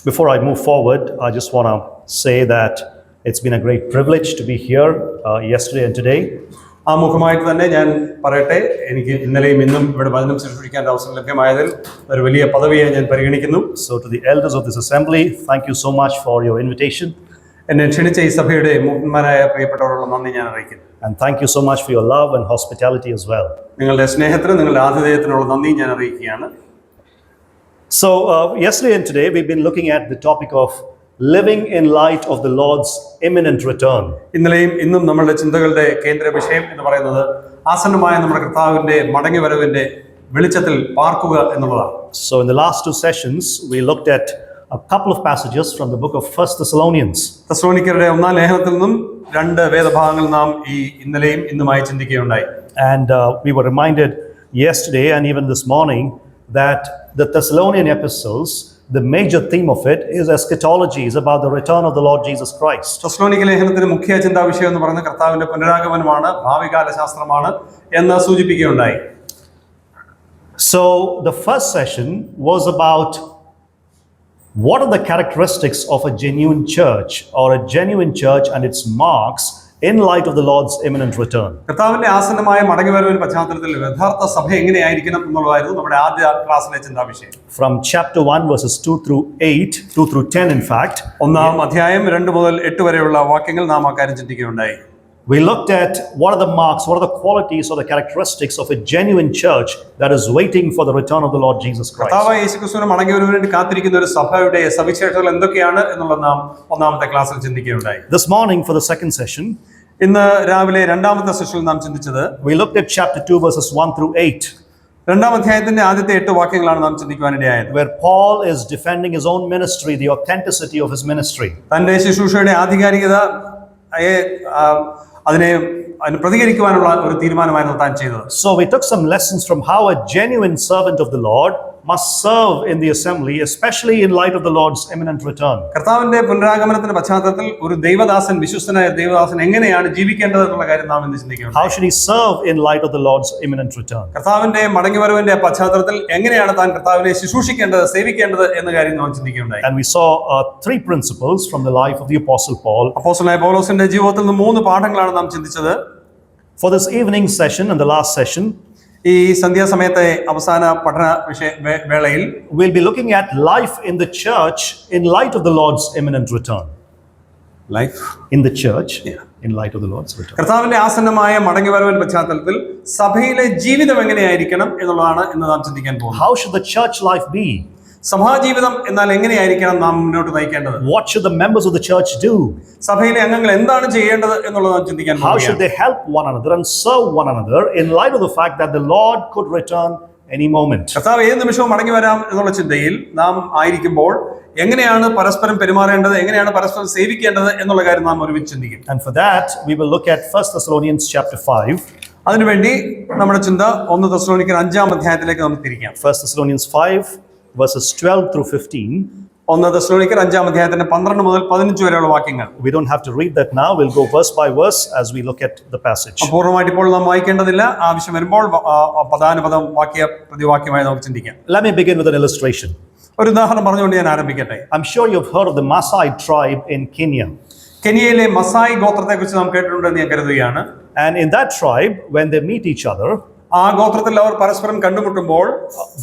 Before I move forward, I just want to say that it's been a great privilege to be here yesterday and today. ആമുഖമായിട്ട് തന്നെ ഞാൻ പറയട്ടെ, എനിക്ക് ഇന്നലെയും ഇന്നും ഇവിടെ വചനം ശുശ്രൂഷിക്കാൻ അവസരം ലഭ്യമായതിൽ ഒരു വലിയ പദവിയെ ഞാൻ പരിഗണിക്കുന്നു. So to the elders of this assembly, thank you so much for your invitation. എന്നെ ക്ഷണിച്ച ഈ സഭയുടെ മുഖ്യന്മാരായ പ്രിയപ്പെട്ടവരോടുള്ള നന്ദി ഞാൻ അറിയിക്കുന്നു. And thank you so much for your love and hospitality as well. നിങ്ങളുടെ സ്നേഹത്തിന്, നിങ്ങളുടെ ആതിഥേയത്തിനുള്ള നന്ദി ഞാൻ അറിയിക്കുകയാണ്. So yesterday and today we've been looking at the topic of living in light of the Lord's imminent return. ഇന്നലെയും ഇന്നും നമ്മളുടെ ചിന്തകളുടെ കേന്ദ്ര വിഷയം എന്ന് പറയുന്നത് ആസന്നമായ നമ്മുടെ കർത്താവിന്റെ മടങ്ങിവരവിന്റെ വെളിച്ചത്തിൽ പാർക്കുക എന്നുള്ളതാണ്. So in the last two sessions we looked at a couple of passages from the book of 1 Thessalonians. തെസ്സലോനിക്കരുടെ ഒന്നാം ലേഖനത്തിൽ നിന്നും രണ്ട് വേദഭാഗങ്ങൾ നാം ഈ ഇന്നലെയും ഇന്നുമായി ചിന്തിക്കുകയുണ്ടായി. And we were reminded yesterday and even this morning that the Thessalonian epistles, the major theme of it is eschatology, is about the return of the Lord Jesus Christ. തെസ്സലോനിക്ക ലേഖനത്തിന്റെ മുഖ്യ ചിന്താ വിഷയം എന്ന് പറയുന്നത് കർത്താവിന്റെ പുനരാഗമനമാണ്, ഭാവികാല ശാസ്ത്രമാണ് എന്ന് സൂചിപ്പിക്കുകയുണ്ടായി. So the first session was about what are the characteristics of a genuine church or a genuine church and its marks in light of the Lord's imminent return. കർത്താവിന്റെ ആസന്നമായ മടങ്ങിവരവിന്റെ പശ്ചാത്തലത്തിൽ യഥാർത്ഥ സഭ എങ്ങനെയായിരിക്കണം എന്നുള്ളതായിരുന്നു നമ്മുടെ ആദ്യ ക്ലാസ്സിലെ ചിന്താ വിഷയം. From chapter 1 verses 2 through 10 in fact, ഒന്നാം അധ്യായം 2 മുതൽ 8 വരെയുള്ള വാക്യങ്ങൾ നാം അക്കാര്യം ചിന്തിക്കുകയുണ്ടായി. we looked at what are the marks, what are the qualities or the characteristics of a genuine church that is waiting for the return of the Lord Jesus Christ. കർത്താവായ യേശുക്രിസ്തുവിന്റെ മടങ്ങിവരവിന് വേണ്ടി കാത്തിരിക്കുന്ന ഒരു സഭയുടെ സവിശേഷതകൾ എന്തൊക്കെയാണ് എന്നുള്ളത് നാം ഒന്നാമത്തെ ക്ലാസ്സിൽ ചിന്തിക്കുകയുണ്ടായി. This morning for the second session, ഇന്ന് രാവിലെ രണ്ടാമത്തെ സെഷനിൽ നാം ചിന്തിച്ചത് we looked at chapter 2 verses 1 through 8. രണ്ടാം അധ്യായത്തിന്റെ ആദ്യത്തെ 8 വാക്യങ്ങളാണ് നാം ചിന്തിക്കുവാനിടയായത്. Where Paul is defending his own ministry, the authenticity of his ministry. തന്റെ ശുശ്രൂഷയുടെ ആധികാരികത അതിനെ പ്രതികരിക്കുവാനുള്ള ഒരു തീരുമാനമായിരുന്നു താൻ ചെയ്തത്. So we took some lessons from how a genuine servant of the Lord must serve in the assembly, especially in light of the Lord's imminent return. കർത്താവിന്റെ പുനരാഗമനത്തിന്റെ പശ്ചാത്തലത്തിൽ ഒരു ദൈവദാസൻ, വിശ്വസ്തനായ ദൈവദാസൻ എങ്ങനെയാണ് ജീവിക്കേണ്ടത് എന്നുള്ള കാര്യം നാം ഇന്ന് ചിന്തിക്കണം. How should he serve in light of the Lord's imminent return? കർത്താവിന്റെ മടങ്ങിവരവിന്റെ പശ്ചാത്തലത്തിൽ എങ്ങനെയാണ് താൻ കർത്താവിനെ ശുശ്രൂഷിക്കേണ്ടത്, സേവിക്കേണ്ടത് എന്ന കാര്യം നാം ചിന്തിക്കുകയുണ്ടായി. And we saw three principles from the life of the Apostle Paul. അപ്പോസ്തലനായ പൗലോസിന്റെ ജീവിതത്തിൽ നിന്ന് 3 പാഠങ്ങളാണ് നാം ചിന്തിച്ചത്. For this evening session and the last session, ഈ സന്ധ്യാസമയത്തെ അവസാന പഠന വേളയിൽ we'll be looking at life in the church in light of the Lord's imminent return. Life in the church in light of the Lord's return. കർത്താവിന്റെ ആസന്നമായ മടങ്ങിവരവിന്റെ പശ്ചാത്തലത്തിൽ സഭയിലെ ജീവിതം എങ്ങനെയായിരിക്കണം എന്നുള്ളതാണ് ഇന്ന് നാം ചിന്തിക്കാൻ പോകുന്നത്. How should the church life be? സഭാജീവിതം എന്നാൽ എങ്ങനെയായിരിക്കണം നാം മുന്നോട്ട് നയിക്കേണ്ടത്? What should the members of the church do? സഭയിലെ അംഗങ്ങൾ എന്താണ് ചെയ്യേണ്ടത് എന്നുള്ളത് നാം ചിന്തിക്കാൻ പോകുകയാണ്. How should they help one another and serve one another in light of the fact that the Lord could return any moment? കർത്താവ് ഏത് നിമിഷവും മടങ്ങി വരാം എന്നുള്ള ചിന്തയിൽ നാം ആയിരിക്കുമ്പോൾ എങ്ങനെയാണ് പരസ്പരം പെരുമാറേണ്ടത്, എങ്ങനെയാണ് പരസ്പരം സേവിക്കേണ്ടത് എന്നുള്ള കാര്യം നാം ഒരുമിച്ച് ചിന്തിക്കും. And for that we will look at 1 Thessalonians chapter 5. അതിനുവേണ്ടി നമ്മുടെ ചിന്ത 1 തെസ്സലോനിക്കർ 5-ാം അധ്യായത്തിലേക്ക് നമുക്ക് തിരിക്കാം. 1 Thessalonians 5 verses 12 through 15. 1 തെസ്സലോനിക്കർ 5-ാം അധ്യായത്തിന്റെ 12 മുതൽ 15 വരെയുള്ള വാക്യങ്ങൾ. We don't have to read that now. We'll go verse by verse as we look at the passage. പൂർണ്ണമായിട്ട് ഇപ്പോൾ നാം വായിക്കേണ്ടതില്ല. ആവശ്യം വരുമ്പോൾ പദാനുപദം വാക്യ പ്രതിവാക്യമായി നമുക്ക് ചിന്തിക്കാം. Let me begin with an illustration. ഒരു ഉദാഹരണം പറഞ്ഞുകൊണ്ട് ഞാൻ ആരംഭിക്കട്ടെ. I'm sure you've heard of the Maasai tribe in Kenya. കെനിയയിലെ Masai ഗോത്രത്തെക്കുറിച്ച് നാം കേട്ടിട്ടുണ്ടെന്ന് ഞാൻ കരുതുകയാണ്. And in that tribe, when they meet each other, ആ ഗോത്രത്തിൽ അവർ പരസ്പരം കണ്ടുമുട്ടുമ്പോൾ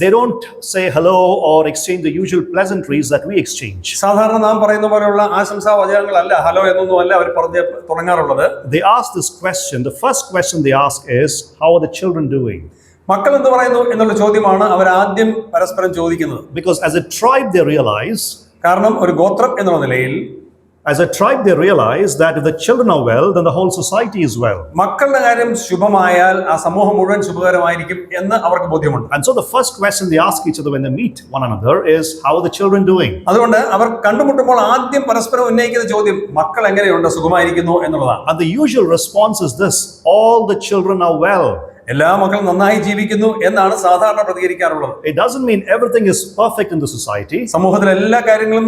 they don't say hello or exchange the usual pleasantries that we exchange. സാധാരണ നാം പറയുന്ന പോലെയുള്ള ആശംസാ വാചകങ്ങളല്ല, ഹലോ എന്നൊന്നും അല്ല അവർ പറഞ്ഞ് തുടങ്ങാറുള്ളത്. They ask this question. The first question they ask is, how are the children doing? മക്കൾ എന്ത് പറയുന്നു എന്നുള്ള ചോദ്യമാണ് അവർ ആദ്യം പരസ്പരം ചോദിക്കുന്നത്. Because as a tribe they realize, കാരണം ഒരു ഗോത്രം എന്നുള്ള നിലയിൽ as a tribe they realize that if the children are well, then the whole society is well. മക്കളുടെ കാര്യം ശുഭമായാൽ ആ സമൂഹം മുഴുവൻ ശുഭകരമായിരിക്കും എന്ന് അവർക്ക് ബോധ്യമുണ്ട്. And so the first question they ask each other when they meet one another is, how are the children doing? അതുകൊണ്ട് അവർ കണ്ടുമുട്ടുമ്പോൾ ആദ്യം പരസ്പരം ഉന്നയിക്കുന്ന ചോദ്യം മക്കൾ എങ്ങനെയുണ്ട്, സുഖമായിരിക്കുന്നു എന്നുള്ളതാണ്. And the usual response is this: all the children are well. എല്ലാ മക്കളും നന്നായി ജീവിക്കുന്നു എന്നാണ് സാധാരണ പ്രതികരിക്കാറുള്ളത്. It doesn't mean everything is perfect in the society. സമൂഹത്തിൽ എല്ലാ കാര്യങ്ങളും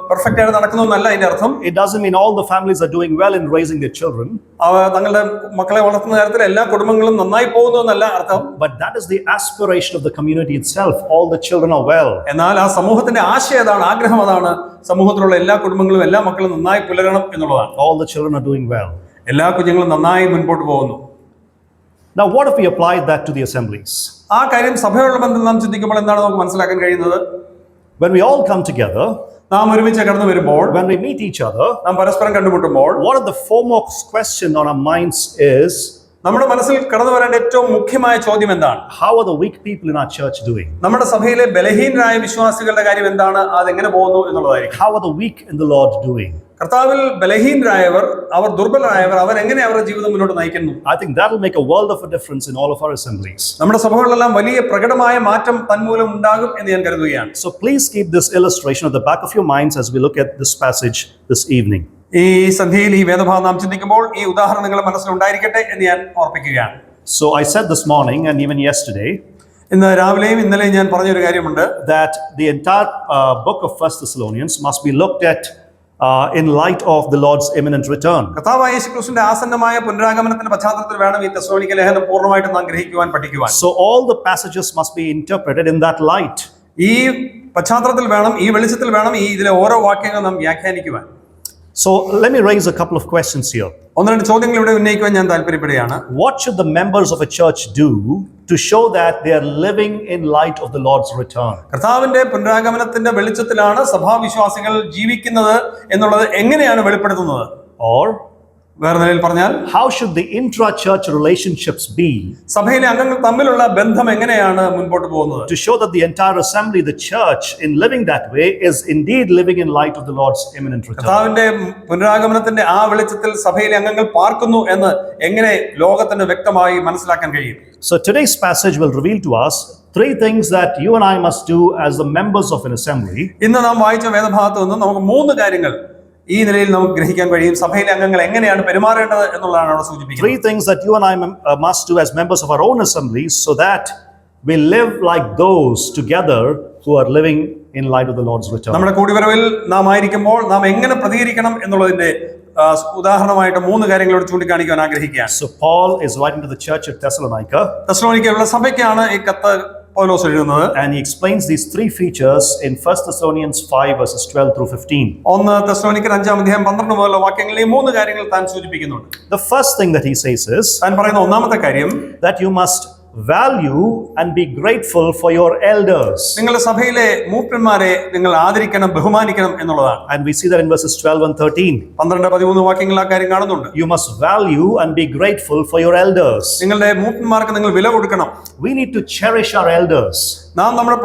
പെർഫെക്റ്റ് ആയിട്ട് നടക്കുന്നു എന്നല്ല അതിന്റെ അർത്ഥം. It doesn't mean all the families are doing well in raising their children. തങ്ങളുടെ മക്കളെ വളർത്തുന്ന കാര്യത്തിൽ എല്ലാ കുടുംബങ്ങളും നന്നായി പോകുന്നു എന്നല്ല അർത്ഥം. But that is the aspiration of the community itself. All the children are well. എന്നാൽ ആ സമൂഹത്തിന്റെ ആശയം അതാണ്, ആഗ്രഹം അതാണ്, സമൂഹത്തിലുള്ള എല്ലാ കുടുംബങ്ങളും എല്ലാ മക്കളും നന്നായി പുലരണം എന്നുള്ളതാണ്. All the children are doing well. എല്ലാ കുഞ്ഞുങ്ങളും നന്നായി മുൻപോട്ട് പോകുന്നു. Now, what if we apply that to the assemblies? ആ കാര്യം സഭയുള്ള ബന്ധം നാം ചിന്തിക്കുമ്പോൾ എന്താണ് നമുക്ക് മനസ്സിലാക്കാൻ കഴിയുന്നത്? When we all come together, നാം ഒരുമിച്ച് കടന്നു വരുമ്പോൾ, when we meet each other, നാം പരസ്പരം കണ്ടുമുട്ടുമ്പോൾ, one of the foremost question on our minds is, നമ്മുടെ മനസ്സിൽ കടന്നു വരേണ്ട ഏറ്റവും മുഖ്യമായ ചോദ്യം എന്താണ്? how are the weak people in our church doing? നമ്മുടെ സഭയിലെ ബലഹീനരായ വിശ്വാസികളുടെ കാര്യം എന്താണ്, അതെങ്ങനെ പോകുന്നു എന്നുള്ളതായിരിക്കും. How are the weak in the Lord doing? കർത്താവിൽ ബലഹീനരായവർ, അവർ ദുർബലരായവർ, അവർ എങ്ങനെ അവരുടെ ജീവിതം മുന്നോട്ട് നയിക്കുന്നു? I think that will make a world of a difference in all of our assemblies. നമ്മുടെ സഭകളിലെല്ലാം വലിയ പ്രകടമായ മാറ്റം തന്മൂലം ഉണ്ടാകും എന്ന് ഞാൻ കരുതുകയാണ്. So please keep this illustration at the back of your minds as we look at this passage this evening. ഈ സന്ധ്യയിൽ ഈ വേദഭാഗം നാം ചിന്തിക്കുമ്പോൾ ഈ ഉദാഹരണം നിങ്ങളുടെ മനസ്സിൽ ഉണ്ടായിരിക്കട്ടെ എന്ന് ഞാൻ ഓർപ്പിക്കുകയാണ്. So I said this morning and even yesterday ഇന്ന് രാവിലെയും ഇന്നലെയും ഞാൻ പറഞ്ഞൊരു കാര്യമുണ്ട്, that the entire book of 1 Thessalonians must be looked at in light of the Lord's imminent return. കർത്താവായ യേശുക്രിസ്തുവിന്റെ ആസന്നമായ പുനരാഗമനത്തിന്റെ പശ്ചാത്തലത്തിൽ വേണം ഈ തെസ്സലോനിക്ക ലേഖനം പൂർണ്ണമായിട്ടും നാം ഗ്രഹിക്കുവാൻ പഠിക്കുവാൻ. So all the passages must be interpreted in that light. ഈ പശ്ചാത്തലത്തിൽ വേണം, ഈ വെളിച്ചത്തിൽ വേണം ഈ ഇതിലെ ഓരോ വാക്യങ്ങൾ നാം വ്യാഖ്യാനിക്കുവാൻ. So let me raise a couple of questions here. ഒന്ന് രണ്ട് ചോദ്യങ്ങൾ ഇവിടെ ഉന്നയിക്കുവാൻ ഞാൻ താല്പര്യപ്പെടുകയാണ്. What should the members of a church do to show that they are living in light of the Lord's return? കർത്താവിന്റെ പുനരാഗമനത്തിന്റെ വെളിച്ചത്തിലാണ് സഭാവിശ്വാസികൾ ജീവിക്കുന്നത് എന്നുള്ളത് എങ്ങനെയാണ് വെളിപ്പെടുത്തുന്നത്? Or വേറെ നിലയിൽ പറഞ്ഞാൽ, how should the intra-church relationships be സഭയിലെ അംഗങ്ങൾ തമ്മിലുള്ള ബന്ധം എങ്ങനെയാണ് മുൻപോട്ട് പോകുന്നത്? to show that the entire assembly, the church, in living that way, is indeed living in light of the Lord's imminent return? കർത്താവിന്റെ പുനരാഗമനത്തിന്റെ ആ വെളിച്ചത്തിൽ സഭയിലെ അംഗങ്ങൾ പാർക്കുന്നു എന്ന് എങ്ങനെ ലോകത്തിന് വ്യക്തമായി മനസ്സിലാക്കാൻ കഴിയും? So today's passage will reveal to us three things that you and I must do as the members of an assembly. ഇന്ന് നാം വായിച്ച വേദഭാഗത്ത് നിന്ന് നമുക്ക് മൂന്ന് കാര്യങ്ങൾ ഈ നിലയിൽ നമുക്ക് ഗ്രഹിക്കാൻ കഴിയും. സഭയിലെ അംഗങ്ങൾ എങ്ങനെയാണ് പെരുമാറേണ്ടത് എന്നുള്ളതാണ് അവിടെ സൂചിപ്പിക്കുന്നത്. Three things that you and I must do as members of our own assemblies so that we live like those together who are living in light of the Lord's return. നമ്മുടെ കൂടിവരവിൽ നാം ആയിരിക്കുമ്പോൾ നാം എങ്ങനെ പ്രതികരിക്കണം എന്നുള്ളതിന്റെ ഉദാഹരണമായിട്ട് മൂന്ന് കാര്യങ്ങളോട് ചൂണ്ടിക്കാണിക്കാൻ ആഗ്രഹിക്കുകയാണ്. So Paul is writing to the church at Thessalonica. തെസ്സലോനിക്കയിലുള്ള സഭയ്ക്കാണ് ഈ കത്ത് പൗലോസ് എഴുതുന്നത്. And he explains these three features in 1 Thessalonians 5 verses 12 through 15. ഒന്ന് തെസ്സലോനിക്കർ 5-12 മുതലുള്ള വാക്യങ്ങളിൽ ഈ മൂന്ന് കാര്യങ്ങൾ താൻ സൂചിപ്പിക്കുന്നുണ്ട്. The first thing that he says is താൻ പറയുന്ന ഒന്നാമത്തെ കാര്യം, that you must value and be grateful for your elders. നിങ്ങളുടെ സഭയിലെ മൂപ്പന്മാരെ നിങ്ങൾ ആദരിക്കണം, ബഹുമാനിക്കണം എന്നുള്ളതാണ്. And we see that in verses 12 and 13. 12-13 വാക്യങ്ങളിൽ ആ കാര്യം കാണുന്നുണ്ട്. You must value and be grateful for your elders. നിങ്ങളുടെ മൂപ്പന്മാർക്ക് നിങ്ങൾ വില കൊടുക്കണം. We need to cherish our elders. നാം നമ്മുടെ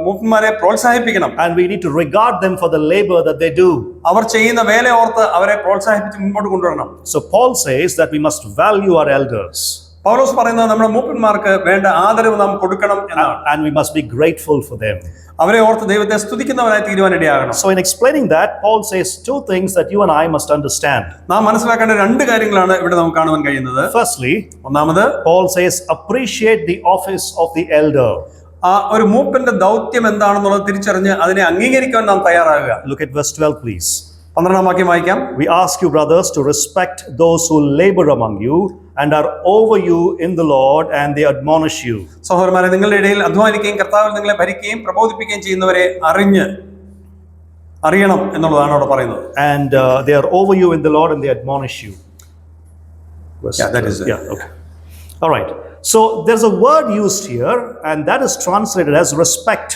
മൂപ്പന്മാരെ പ്രോത്സാഹിപ്പിക്കണം. And we need to regard them for the labor that they do. അവർ ചെയ്യുന്ന വേല ഓർത്ത് അവരെ പ്രോത്സാഹിപ്പിച്ച് മുൻപോട്ട് കൊണ്ടുവരണം. So Paul says that we must value our elders. പൗലോസ് പറയുന്നത് നമ്മുടെ മൂപ്പന്മാർക്ക് വേണ്ട ആദരവ് നാം കൊടുക്കണം എന്നാണ്. And we must be grateful for them. അവരെ ഓർത്ത് ദൈവത്തെ സ്തുതിക്കുന്നവരായി തീരുവാനിടയാകണം. So in explaining that, Paul says two things that you and I must understand. നാം മനസ്സിലാക്കേണ്ട രണ്ട് കാര്യങ്ങളാണ് ഇവിടെ നമുക്ക് കാണുവാൻ കഴിയുന്നത്. Firstly, ഒന്നാമത്, Paul says appreciate the office of the elder. ആ ഒരു മൂപ്പന്റെ ദൗത്യം എന്താണെന്നുള്ളത് തിരിച്ചറിഞ്ഞ് അതിനെ അംഗീകരിക്കാൻ നാം തയ്യാറാകുക. Look at verse 12 please. 12 വാക്യം വായിക്കാം. We ask you, brothers, to respect those who labor among you and are over you in the Lord, and they admonish you. സഹോദരന്മാരെ, നിങ്ങളുടെ ഇടയിൽ അധ്വാനിക്കുകയും കർത്താവിൽ നിങ്ങളെ ഭരിക്കുകയും പ്രബോധിപ്പിക്കുകയും ചെയ്യുന്നവരെ അറിയണം എന്നുള്ളതാണ് അവിടെ പറയുന്നത്. And they are over you in the Lord, and they admonish you. Yeah, that is it. Yeah, okay. All right. So there's a word used here, and that is translated as respect.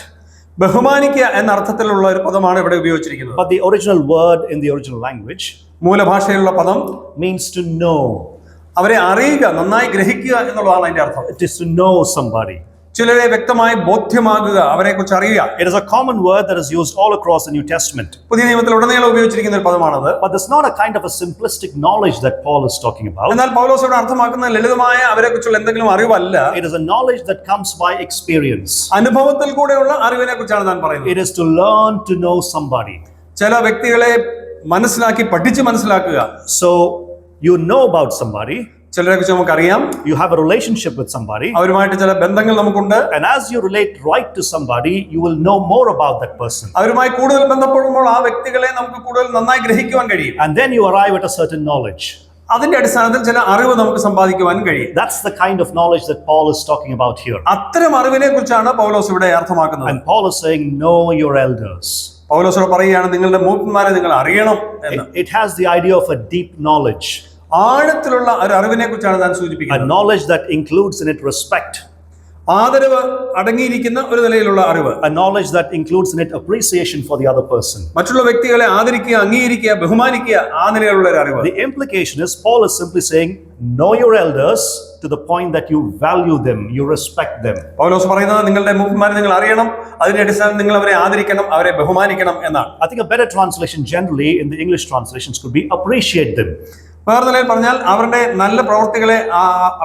ബഹുമാനിക്കുക എന്ന അർത്ഥത്തിലുള്ള ഒരു പദമാണ് ഇവിടെ ഉപയോഗിച്ചിരിക്കുന്നത്. But the original word in the original language, മൂലഭാഷയിലുള്ള പദം means to know. അവരെ അറിയുക, നന്നായി ഗ്രഹിക്കുക എന്നുള്ളതാണ് അതിന്റെ അർത്ഥം. It is to know somebody. ചിലരെ വ്യക്തമായി ബോധ്യമാകുക, അവരെ കുറിച്ച് അറിയുക. It is a common word that is used all across the New Testament. പുതിയ നിയമത്തിൽ ഉടനീളം ഉപയോഗിച്ചിരിക്കുന്ന ഒരു പദമാണത്. But there's not a kind of a simplistic knowledge that Paul is talking about. എന്നാൽ പൗലോസ് ഇവിടെ അർത്ഥമാക്കുന്ന ലളിതമായ അവരെ കുറിച്ചുള്ള എന്തെങ്കിലും അറിവല്ല. It is a knowledge that comes by experience. അനുഭവത്തിൽ കൂടെയുള്ള അറിവിനെ കുറിച്ചാണ് താൻ പറയുന്നത്. It is to learn to know somebody. ചില വ്യക്തികളെ മനസ്സിലാക്കി പഠിച്ച് മനസ്സിലാക്കുക. So you know about somebody. ചിലരെ കുറിച്ച് നമുക്കറിയാം. You have a relationship with somebody. അവരുമായിട്ട് ചില ബന്ധങ്ങൾ നമുക്കുണ്ട്. And as you relate right to somebody, you will know more about that person. അവരുമായി കൂടുതൽ ബന്ധപ്പെടുമ്പോൾ ആ വ്യക്തികളെ നമുക്ക് കൂടുതൽ നന്നായി ഗ്രഹിക്കുവാൻ കഴിയും. And then you arrive at a certain knowledge. അതിന്റെ അടിസ്ഥാനത്തിൽ ചില അറിവ് നമുക്ക് സമ്പാദിക്കുവാൻ കഴിയും. That's the kind of knowledge that Paul is talking about here. അത്തരം അറിവിനെ കുറിച്ചാണ് പൗലോസ് ഇവിടെ അർത്ഥമാക്കുന്നത്. And Paul is saying, know your elders. പൗലോസ് പറയുകയാണ്, നിങ്ങളുടെ മൂപ്പന്മാരെ നിങ്ങൾ അറിയണം എന്ന്. It has the idea of a deep knowledge. ആഴത്തിലുള്ള ഒരു അറിവിനെ കുറിച്ചാണ് ഞാൻ A സൂചിപ്പിക്കുന്നത്. knowledge that includes in it respect. ആദരവ് അടങ്ങിയിരിക്കുന്ന ഒരു നിലയിലുള്ള അറിവ്. A knowledge that includes in it appreciation for the other person. മറ്റുള്ള വ്യക്തികളെ ആദരിക്കുക, അംഗീകരിക്കുക, ബഹുമാനിക്കുക, ആ നിലയിലുള്ള ഒരു അറിവ്. The implication is Paul is simply saying, know your elders to the point that you value them, you respect them. പൗലോസ് പറയുന്നത് നിങ്ങളുടെ മൂപ്പന്മാരെ നിങ്ങൾ അറിയണം, അതിന്റെ അടിസ്ഥാനത്തിൽ നിങ്ങൾ അവരെ ആദരിക്കണം, അവരെ ബഹുമാനിക്കണം എന്നാണ്. I think a better translation generally in the English translations could be appreciate them. വേറെ നിലയിൽ പറഞ്ഞാൽ അവരുടെ നല്ല പ്രവർത്തികളെ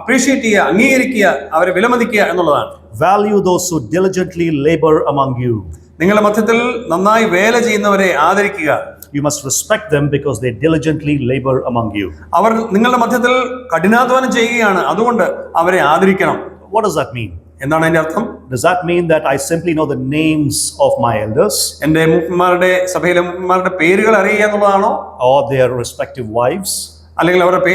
അപ്രീഷിയേറ്റ് ചെയ്യുക, അംഗീകരിക്കുക, അവരെ വിലമതിക്കുക എന്നുള്ളതാണ്. Value those who diligently labor among you. നിങ്ങളുടെ മധ്യത്തിൽ നന്നായി വേല ചെയ്യുന്നവരെ ആദരിക്കുക. You must respect them because they diligently labor among you. അവർ നിങ്ങളുടെ മധ്യത്തിൽ കഠിനാധ്വാനം ചെയ്യുകയാണ്, അതുകൊണ്ട് അവരെ ആദരിക്കണം. What does that mean? എന്താണ് അതിന്റെ അർത്ഥം? Does that mean that I simply know the names of my elders എന്റെ മൂപ്പന്മാരുടെ സഭയിലെ മൂപ്പന്മാരുടെ പേരുകൾ അറിയുക എന്നുള്ളതാണോ? or their respective wives അല്ലെങ്കിൽ അവരുടെ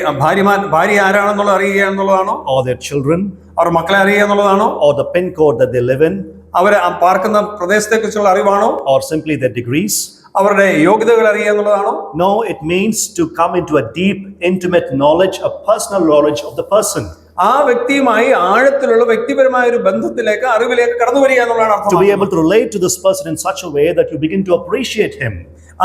ഭാര്യ ആരാണെന്നുള്ളത് അറിയുക എന്നുള്ളതാണോ? or their children അവർ മക്കളെ അറിയുക എന്നുള്ളതാണോ? or the pin code that they live in അവർ പാർക്കുന്ന പ്രദേശത്തെ കുറിച്ചുള്ള അറിവാണോ? or simply their degrees? അവരുടെ യോഗ്യതകൾ അറിയുക എന്നുള്ളതാണോ? No, it means to come into a deep, intimate knowledge, a personal knowledge of the person. ആ വ്യക്തിയുമായി ആഴത്തിലുള്ള വ്യക്തിപരമായ ഒരു ബന്ധത്തിലേക്ക്, അറിവിലേക്ക് കടന്നു വരിക എന്നുള്ളതാണ് To be അർത്ഥം. able to relate to this person in such a way that you begin to appreciate him.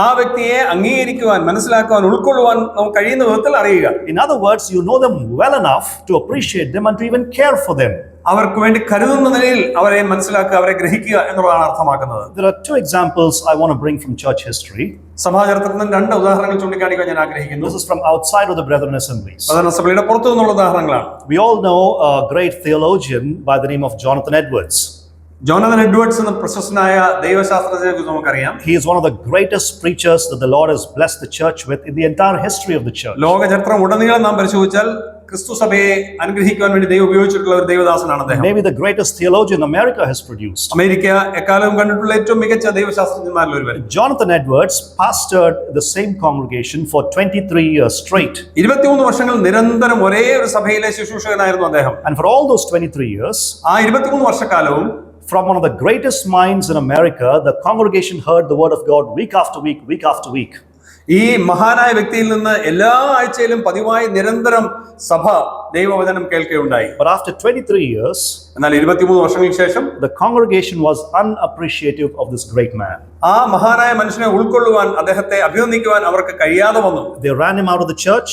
ആ വ്യക്തിയെ അംഗീകരിക്കുവാൻ, മനസ്സിലാക്കുവാൻ, ഉൾക്കൊള്ളുവാൻ നമുക്ക് കഴിയുന്ന വിധത്തിൽ അറിയുക. In other words, you know them well enough to appreciate them and to even care for them. അവർക്ക് വേണ്ടി കരുതുന്ന നിലയിൽ അവരെ മനസ്സിലാക്കുക, അവരെ ഗ്രഹിക്കുക എന്നുള്ളതാണ് അർത്ഥമാക്കുന്നത്. There are two examples I want to bring from church history. സഭാചരിത്രത്തിൽ നിന്ന് രണ്ട് ഉദാഹരണങ്ങൾ ചൂണ്ടിക്കാണിക്കാൻ ഞാൻ ആഗ്രഹിക്കുന്നു. This is from outside of the Brethren Assemblies. പ്രധാന സഭയുടെ പുറത്തു നിന്നുള്ള ഉദാഹരണങ്ങളാണ്. We all know a great theologian by the name of Jonathan Edwards. Jonathan Edwards എന്ന പ്രശസ്തനായ ദൈവശാസ്ത്രജ്ഞനെ കുറിച്ച് നമുക്കറിയാം. He is one of the greatest preachers that the Lord has blessed the church with in the entire history of the church. ലോക ചരിത്രം ഉടനീളം നാം പരിശോധിച്ചാൽ ക്രിസ്തു സഭയെ അനുഗ്രഹിക്കുവാൻ വേണ്ടി ദൈവം ഉപയോഗിച്ചിട്ടുള്ള ഒരു ദൈവദാസനാണ് അദ്ദേഹം. Maybe the greatest theologian America has produced. America എക്കാലവും കണ്ടിട്ടുള്ള ഏറ്റവും മികച്ച ദൈവശാസ്ത്രജ്ഞന്മാരിൽ ഒരുവൻ. Jonathan Edwards pastored the same congregation for 23 years straight. 23 വർഷങ്ങൾ നിരന്തരം ഒരേ ഒരു സഭയിലെ ശുശ്രൂഷകനായിരുന്നു അദ്ദേഹം. And for all those 23 years, ആ 23 വർഷക്കാലവും from one of the greatest minds in America, the congregation heard the word of God week after week, week after week. ഈ മഹാനായ വ്യക്തിയിൽ നിന്ന് എല്ലാ ആഴ്ചയിലും പതിവായി നിരന്തരം സഭ ദൈവവചനം കേൾക്കുകയുണ്ടായി. But after 23 years, എന്നാൽ 23 വർഷങ്ങൾക്ക് ശേഷം the congregation was unappreciative of this great man. ആ മഹാനായ മനുഷ്യനെ ഉൾക്കൊള്ളുവാൻ, അദ്ദേഹത്തെ അഭിനന്ദിക്കുവാൻ അവർക്ക് കഴിയാതെ വന്നു. They ran him out of the church.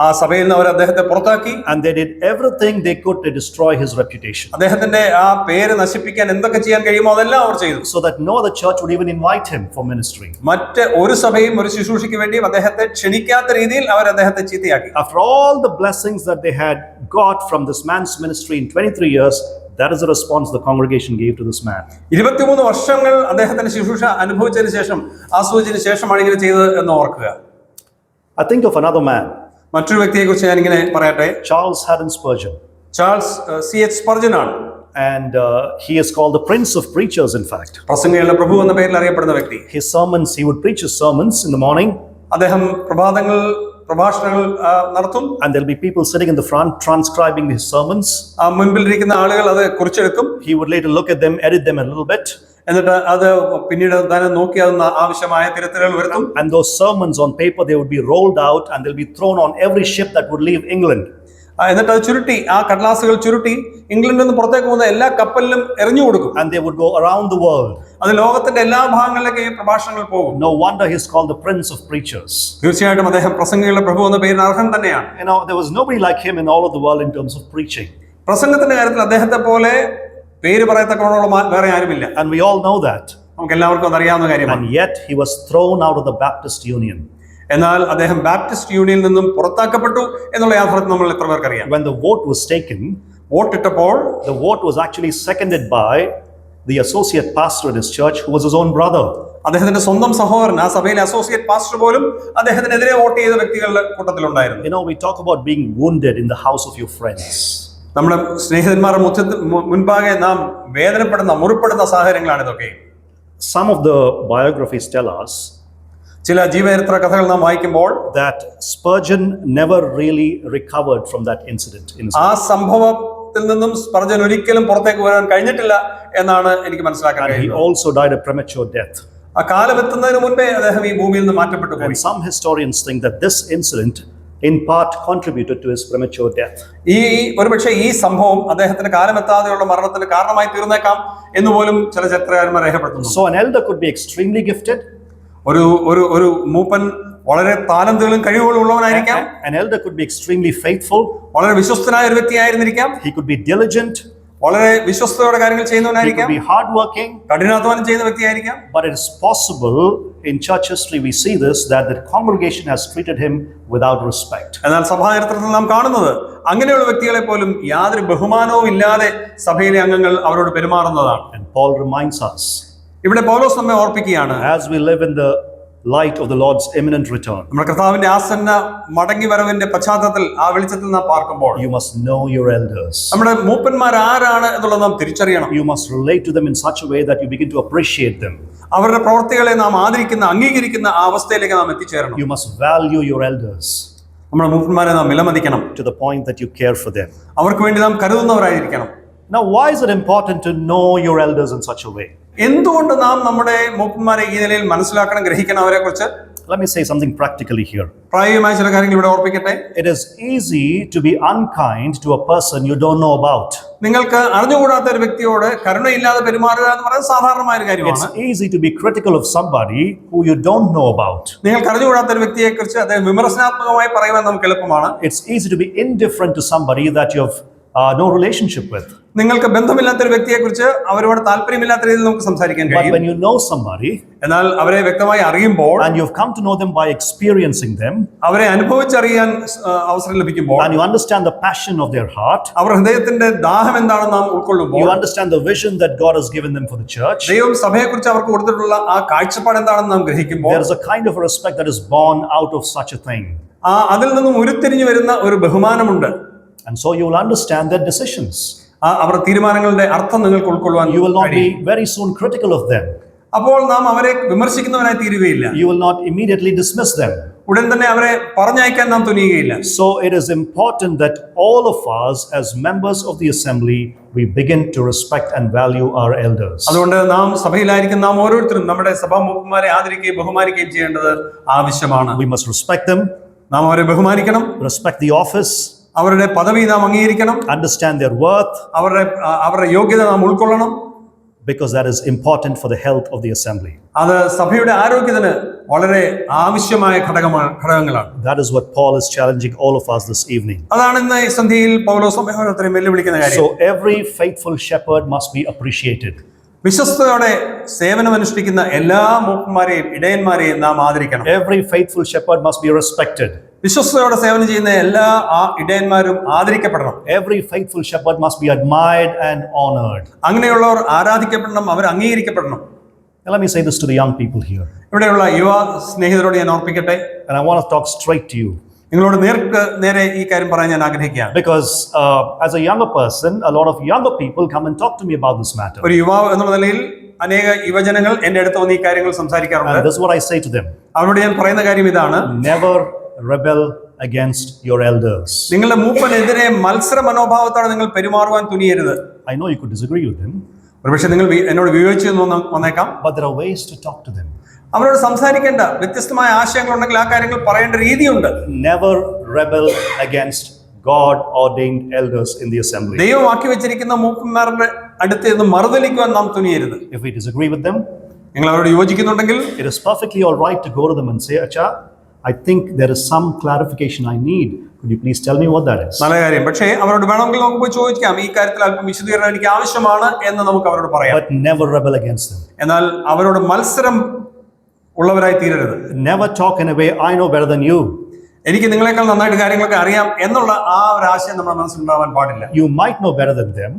ആ സഭയിൽ നിന്ന് അവർ അദ്ദേഹത്തെ പുറത്താക്കി. And they did everything they could to destroy his reputation. അദ്ദേഹത്തിന്റെ ആ പേര് നശിപ്പിക്കാൻ എന്തൊക്കെ ചെയ്യാൻ കഴിയുമോ അതെല്ലാം അവർ ചെയ്തു. So that no other church would even invite him for ministry. മറ്റ് ഒരു സഭയും ഒരു ശുശ്രൂഷയ്ക്ക് വേണ്ടിയും അദ്ദേഹത്തെ ക്ഷണിക്കാത്ത രീതിയിൽ അവർ അദ്ദേഹത്തെ ചീത്തയാക്കി. After all the blessings that they had got from this man's ministry in 23 years, that is the response the congregation gave to this man. 23 വർഷങ്ങൾ അദ്ദേഹത്തിന്റെ ശുശ്രൂഷ അനുഭവിച്ചതിന് ശേഷം, ആസ്വദിച്ചതിന് ശേഷമാണ് ഇങ്ങനെ ചെയ്തത് എന്ന് ഓർക്കുക. I think of another man, മറ്റൊരു വ്യക്തിയെ കുറിച്ച് ഞാൻ ഇങ്ങനെ പറയട്ടെ. Charles Haddon Spurgeon. Charles C.H. Spurgeon ആണ്. And he is called the Prince of Preachers, in fact. പ്രസംഗികളുടെ പ്രഭു എന്ന പേരിൽ അറിയപ്പെടുന്ന വ്യക്തി. His sermons, he would preach his sermons in the morning. അദ്ദേഹം പ്രഭാഷണങ്ങൾ നടത്തും. And there'll be people sitting in the front transcribing his sermons. ആ മുൻപിലിരിക്കുന്ന ആളുകൾ അത് കുറിച്ചെടുക്കും. He would later look at them, edit them a little bit. എന്നിട്ട് അത് പിന്നീട് തന്നെ നോക്കി അതിന് ആവശ്യമായ തിരുത്തലുകൾ വരുത്തും. And those sermons on paper, they would be rolled out and they'll be thrown on every ship that would leave England. എന്നിട്ട് അത് ചുരുട്ടി, ആ കടലാസുകൾ ചുരുട്ടി ഇംഗ്ലണ്ടിൽ നിന്ന് പുറത്തേക്ക് പോകുന്ന എല്ലാ കപ്പലിലും എറിഞ്ഞു കൊടുക്കും. And they would go around the world. അത് ലോകത്തിന്റെ എല്ലാ ഭാഗങ്ങളിലേക്ക് ഈ പ്രഭാഷണങ്ങൾ പോകും. No wonder he's called the Prince of Preachers. തീർച്ചയായിട്ടും അദ്ദേഹം പ്രസംഗികളുടെ പ്രഭു എന്ന പേരിന് അർഹൻ തന്നെയാണ്. You know, there was nobody like him in all of the world in terms of preaching. പ്രസംഗത്തിന്റെ കാര്യത്തിൽ അദ്ദേഹത്തെ പോലെ പേര് പറയത്തക്കോളം വേറെ ആരുമില്ല. And we all know that. നമുക്ക് എല്ലാവർക്കും അതറിയാവുന്ന കാര്യമാണ്. And yet he was thrown out of the Baptist Union. എന്നാൽ അദ്ദേഹം ബാപ്റ്റിസ്റ്റ് യൂണിയനിൽ നിന്നും പുറത്താക്കപ്പെട്ടു എന്നുള്ള യാഥാർത്ഥ്യം നമ്മൾ എത്ര പേർക്കറിയാം. When the vote was taken, വോട്ടിട്ടപ്പോൾ the vote was actually seconded by the associate pastor in his church, who was his own brother. അദ്ദേഹത്തിന്റെ സ്വന്തം സഹോദരൻ, ആ സഭയിലെ അസോസിയേറ്റ് പാസ്റ്റർ പോലും അദ്ദേഹത്തിനെതിരെ വോട്ട് ചെയ്ത വ്യക്തികളുടെ കൂട്ടത്തിലുണ്ടായിരുന്നു. You know, we talk about being wounded in the house of your friends. നമ്മുടെ സ്നേഹിതന്മാരുടെ മുൻപാകെ നാം വേദനപ്പെടുന്ന, മുറിപ്പെടുന്ന സാഹചര്യങ്ങളാണ് ഇതൊക്കെ. Some of the biographies tell us ചില ജീവചരിത്ര കഥകൾ നാം വായിക്കുമ്പോൾ that Spurgeon never really recovered from that incident. ആ സംഭവത്തിൽ നിന്നും സ്പർജൻ ഒരിക്കലും പുറത്തേക്ക് വരാൻ കഴിഞ്ഞിട്ടില്ല എന്നാണ് എനിക്ക് മനസ്സിലാക്കാൻ And he കഴിയുന്നത്. also died a premature death. ആ കാലം എത്തുന്നതിന് മുൻപേ അദ്ദേഹം ഈ ഭൂമിയിൽ നിന്ന് മാറ്റപ്പെട്ടു പോയി. And some historians think that this incident in part contributed to his premature death. ഈ ഒരുപക്ഷെ ഈ സംഭവം അദ്ദേഹത്തിന്റെ കാലമെത്താതെയുള്ള മരണത്തിന് കാരണമായി തീർന്നേക്കാം എന്ന് പോലും ചില ചരിത്രകാരന്മാർ രേഖപ്പെടുത്തുന്നു. So an elder could be extremely gifted. ഒരു മൂപ്പൻ വളരെ താലന്തുകളും കഴിവുകളും ഉള്ളവനായിരിക്കാം. An elder could be extremely faithful. വളരെ വിശ്വസ്തനായ ഒരു വ്യക്തിയായിരുന്നിരിക്കാം. He could be diligent. വളരെ വിശ്വസ്തയോടെ കാര്യങ്ങൾ He ചെയ്യുന്നവനായിരിക്കാം. could be hardworking. കഠിനാധ്വാനം ചെയ്യുന്ന വ്യക്തിയായിരിക്കാം. But it is possible, in church history we see this, that the congregation has treated him without respect. എന്നാൽ സഭാചരിത്രത്തിൽ നാം കാണുന്നത് അങ്ങനെയുള്ള വ്യക്തികളെ പോലും യാതൊരു ബഹുമാനവും ഇല്ലാതെ സഭയിലെ അംഗങ്ങൾ അവരോട് പെരുമാറുന്നതാണ്. And Paul reminds us, ഇവിടെ പൗലോസ് നമ്മെ ഓർപ്പിക്കുകയാണ്, as we live in the light of the Lord's imminent return, നമ്മുടെ കർത്താവിന്റെ ആസന്ന മടങ്ങി വരവിന്റെ പശ്ചാത്തലത്തിൽ ആ വെളിച്ചത്തിൽ നാം പാർക്കുമ്പോൾ you must know your elders. നമ്മുടെ മൂപ്പന്മാർ ആരാണ് എന്നുള്ളത് നാം തിരിച്ചറിയണം. You must relate to them in such a way that you begin to appreciate them. അവരുടെ പ്രവൃത്തികളെ നാം ആദരിക്കുന്ന, അംഗീകരിക്കുന്ന ആ അവസ്ഥയിലേക്ക് നാം എത്തിച്ചേരണം. You must value your elders നമ്മുടെ മൂപ്പന്മാരെ നാം വിലമതിക്കണം. to the point that you care for them. അവർക്ക് വേണ്ടി നാം കരുതുന്നവരായിരിക്കണം. Now, why is it important to know your elders in such a way? എന്തുകൊണ്ട് നാം നമ്മുടെ മൂപ്പന്മാരെ ഈ നിലയിൽ മനസ്സിലാക്കണം, ഗ്രഹിക്കണം അവരെ കുറിച്ച്? Let me say something practically here. പ്രായോഗികമായ ചില കാര്യങ്ങൾ ഇവിടെ ഓർപ്പിക്കട്ടെ. It is easy to be unkind to a person you don't know about. നിങ്ങൾക്ക് അറിഞ്ഞുകൂടാത്ത ഒരു വ്യക്തിയോട് കരുണയില്ലാതെ പെരുമാറുക എന്ന് പറയുന്നത് സാധാരണമായ ഒരു It's കാര്യമാണ്. easy to be critical of somebody who you don't know about. നിങ്ങൾക്ക് അറിഞ്ഞുകൂടാത്ത ഒരു വ്യക്തിയെ കുറിച്ച് അദ്ദേഹം വിമർശനാത്മകമായി പറയുവാൻ നമുക്ക് എളുപ്പമാണ്. It's easy to be indifferent to somebody that you have no relationship with. നിങ്ങൾക്ക് ബന്ധമില്ലാത്ത ഒരു വ്യക്തിയെ കുറിച്ച് അവരോട് താല്പര്യമില്ലാത്ത രീതിയിൽ നമുക്ക് സംസാരിക്കാൻ But കഴിയും. when you know somebody എന്നാൽ അവരെ വ്യക്തമായി അറിയുമ്പോൾ, and you've come to know them by experiencing them, അവരെ അനുഭവിച്ചറിയാൻ അവസരം ലഭിക്കുമ്പോൾ, and you understand the passion of their heart, അവർ ഹൃദയത്തിന്റെ ദാഹം എന്താണെന്ന് നാം ഉൾക്കൊള്ളുമ്പോൾ, you understand the vision that God has given them for the church, ദൈവം സഭയെക്കുറിച്ച് അവർക്ക് കൊടുത്തിട്ടുള്ള ആ കാഴ്ചപ്പാട് എന്താണെന്ന് നാം ഗ്രഹിക്കുമ്പോൾ, there is a kind of a respect that is born out of such a thing. അതിൽ നിന്നും ഉരുത്തിരിഞ്ഞു വരുന്ന ഒരു ബഹുമാനമുണ്ട്. And so you will understand their decisions. അവരുടെ തീരുമാനങ്ങളുടെ അർത്ഥം നിങ്ങൾക്ക് ഉൾക്കൊള്ളുവാൻ You will not കഴിയും. be very soon critical of them. അപ്പോൾ നാം അവരെ വിമർശിക്കുന്നവനായി തീരുകയില്ല. You will not immediately dismiss them. ഉടൻ തന്നെ അവരെ പറഞ്ഞയക്കാൻ നാം തുനിയുകയില്ല. So it is important that all of us as members of the assembly, we begin to respect and value our elders. അതുകൊണ്ട് നാം സഭയിലായിരിക്കുന്ന നാം ഓരോരുത്തരും നമ്മുടെ സഭാ മൂപ്പന്മാരെ ആദരിക്കുകയും ബഹുമാനിക്കുകയും ചെയ്യേണ്ടത് ആവശ്യമാണ്. We must respect them, നാം അവരെ ബഹുമാനിക്കണം. respect the office, അവരുടെ പദവി നാം അംഗീകരിക്കണം. understand their worth, അവരുടെ യോഗ്യത നാം ഉൾക്കൊള്ളണം. because that is important for the health of the assembly. അത് സഭയുടെ ആരോഗ്യത്തിന് വളരെ ആവശ്യമായ ഘടകങ്ങളാണ്. That is what Paul is challenging all of us this evening. അതാണ് ഇന്ന് ഈ സന്ധ്യയിൽ പൗലോസ് നമ്മെ ഓരോരുത്തരെയും വെല്ലുവിളിക്കുന്ന കാര്യം. So every faithful shepherd must be appreciated. വിശ്വസ്തയോടെ സേവനമനുഷ്ഠിക്കുന്ന എല്ലാ മൂപ്പന്മാരെയും ഇടയന്മാരെയും നാം ആദരിക്കണം. Every faithful shepherd must be respected. വിശ്വസ്തയോടെ സേവനം ചെയ്യുന്ന എല്ലാ ഇടയന്മാരും ആദരിക്കപ്പെടണം. Every faithful shepherd must be admired and honored. അങ്ങനെയുള്ളവർ ആരാധിക്കപ്പെടണം, അവർ അംഗീകരിക്കപ്പെടണം. Now let me say this to the young people here. ഇവിടെയുള്ള യുവ സ്നേഹിതരോട് ഞാൻ ഓർപ്പിക്കട്ടെ. And I want to talk straight to you. നിങ്ങളോട് നേരെ ഈ കാര്യം പറയാൻ ഞാൻ ആഗ്രഹിക്കുകയാണ്. Because as a younger person, a lot of younger people come and talk to me about this matter. ഒരു യുവാവ് എന്നുള്ള നിലയിൽ അനേക യുവജനങ്ങൾ എന്റെ അടുത്ത് വന്ന് ഈ കാര്യങ്ങൾ സംസാരിക്കാറുണ്ട്. And this is what I say to them. അവരോട് ഞാൻ പറയുന്ന കാര്യം ഇതാണ്: Never rebel against your elders. നിങ്ങളുടെ മൂപ്പനെതിരെ മത്സര മനോഭാവത്തോടെ നിങ്ങൾ പെരുമാറുവാൻ തുനിയരുത്. I know you could disagree with them. ഒരുപക്ഷെ നിങ്ങൾ എന്നോട് വിയോജിച്ചു വന്നേക്കാം. But there are ways to talk to them. അവരോട് സംസാരിക്കേണ്ട വ്യത്യസ്തമായ ആശയങ്ങൾ ഉണ്ടെങ്കിൽ ആ കാര്യങ്ങൾ പറയേണ്ട രീതിയുണ്ട്. Never rebel against God ordained elders in the assembly. ദൈവം ആക്കി വെച്ചിരിക്കുന്ന മൂപ്പന്മാരുടെ അടുത്ത് നിന്ന് മറുതലിക്കുവാൻ നാം തുനിയരുത്. If we disagree with them, നിങ്ങൾ അവരോട് യോജിക്കുന്നുണ്ടെങ്കിൽ it is perfectly all right to go to them and say, Acha, I think there is some clarification I need. Could you please tell me what that is? നല്ല കാര്യം. പക്ഷേ അവരോട് വേണമെങ്കിൽ നമുക്ക് പോയി ചോദിക്കാം, ഈ കാര്യത്തിൽ അല്പം വിശദീകരണം എനിക്ക് ആവശ്യമാണ് എന്ന് നമുക്ക് അവരോട് പറയാം. But never rebel against them. എന്നാൽ അവരോട് മത്സരം ഉള്ളവരായി തീരരുത്. Never talk in a way, I know better than you. എനിക്ക് നിങ്ങളെക്കാൾ നന്നായിട്ട് കാര്യങ്ങളൊക്കെ അറിയാം എന്നുള്ള ആ ഒരു ആശയം നമ്മുടെ മനസ്സിലുണ്ടാവാൻ പാടില്ല. You might know better than them.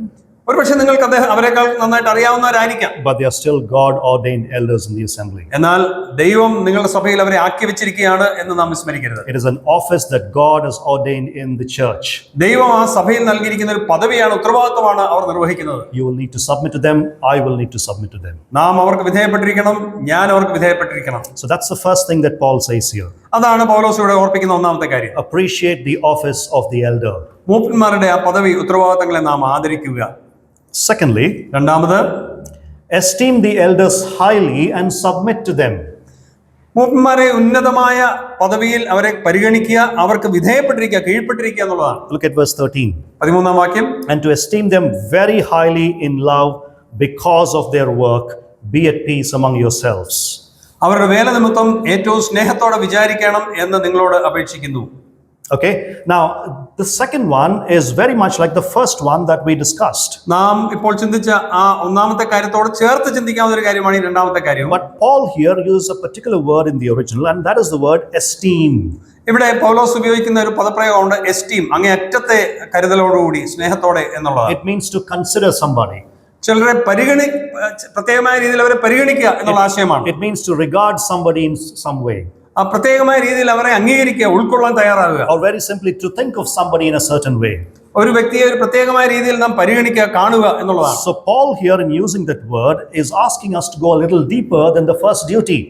ഒരുപക്ഷെ നിങ്ങൾക്ക് അവരെക്കാൾ നന്നായിട്ട് അറിയാവുന്നവരായിരിക്കാം. but they are still God ordained elders in the assembly. എന്നാൽ ദൈവം നിങ്ങളുടെ സഭയിൽ അവരെ ആക്കി വെച്ചിരിക്കുകയാണ് എന്ന് നാം വിസ്മരിക്കരുത്. It is an office that God has ordained in the church. ദൈവം ആ സഭയിൽ നൽകിയിരിക്കുന്ന ഒരു പദവിയാണ്, ഉത്തരവാദിത്തമാണ് അവർ നിർവഹിക്കുന്നത്. You will need to submit to them. I will need to submit to them. നാം അവർക്ക് വിധേയപ്പെട്ടിരിക്കണം, ഞാൻ അവർക്ക് വിധേയപ്പെട്ടിരിക്കണം. So that's the first thing that Paul says here. അതാണ് പൗലോസ് ഇവിടെ ഓർപ്പിക്കുന്ന ഒന്നാമത്തെ കാര്യം. Appreciate the office of the elder. മൂപ്പന്മാരുടെ ആ പദവി, ഉത്തരവാദിത്തങ്ങളെ നാം ആദരിക്കുക. Secondly, രണ്ടാമത്, esteem the elders highly and submit to them. മൂപ്പന്മാരെ ഉന്നതമായ പദവിയിൽ അവരെ പരിഗണിക്കുക, അവർക്ക് വിധേയപ്പെട്ടിരിക്കുക, കീഴ്പ്പെട്ടിരിക്കുക എന്നുള്ളതാണ്. Look at verse 13. 13-ാം വാക്യം. And to esteem them very highly in love because of their work, be at peace among yourselves. അവരുടെ വേല നിമിത്തം ഏറ്റവും സ്നേഹത്തോടെ വിചാരിക്കണം എന്ന് നിങ്ങളോട് അപേക്ഷിക്കുന്നു. Okay, now the second one is very much like the first one that we discussed. നാം ഇപ്പോൾ ചിന്തിച്ച ആ ഒന്നാമത്തെ കാര്യത്തോട് ചേർത്ത് ചിന്തിക്കാവുന്ന ഒരു കാര്യമാണ് ഈ രണ്ടാമത്തെ കാര്യം. But Paul here uses a particular word in the original, and that is the word esteem. ഇവിടെ പൗലോസ് ഉപയോഗിക്കുന്ന ഒരു പദപ്രയോഗമുണ്ട്, എസ്റ്റീം, അങ്ങേയറ്റത്തെ കരുതലോടുകൂടി, സ്നേഹത്തോടെ എന്നുള്ളതാണ്. It means to consider somebody. ചിലരെ പ്രത്യേകമായ രീതിയിൽ അവരെ പരിഗണിക്കുക എന്നുള്ള ആശയമാണ്. It means to regard somebody in some way. ആ പ്രത്യേകമായ രീതിയിൽ അവരെ അംഗീകരിക്കുക, ഉൾക്കൊള്ളാൻ തയ്യാറാകുക. Or very simply to think of somebody in a certain way. ഒരു വ്യക്തിയെ ഒരു പ്രത്യേകമായ രീതിയിൽ നാം പരിഗണിക്കുക, കാണുക എന്നുള്ളതാണ്. So Paul here in using that word is asking us to go a little deeper than the first duty.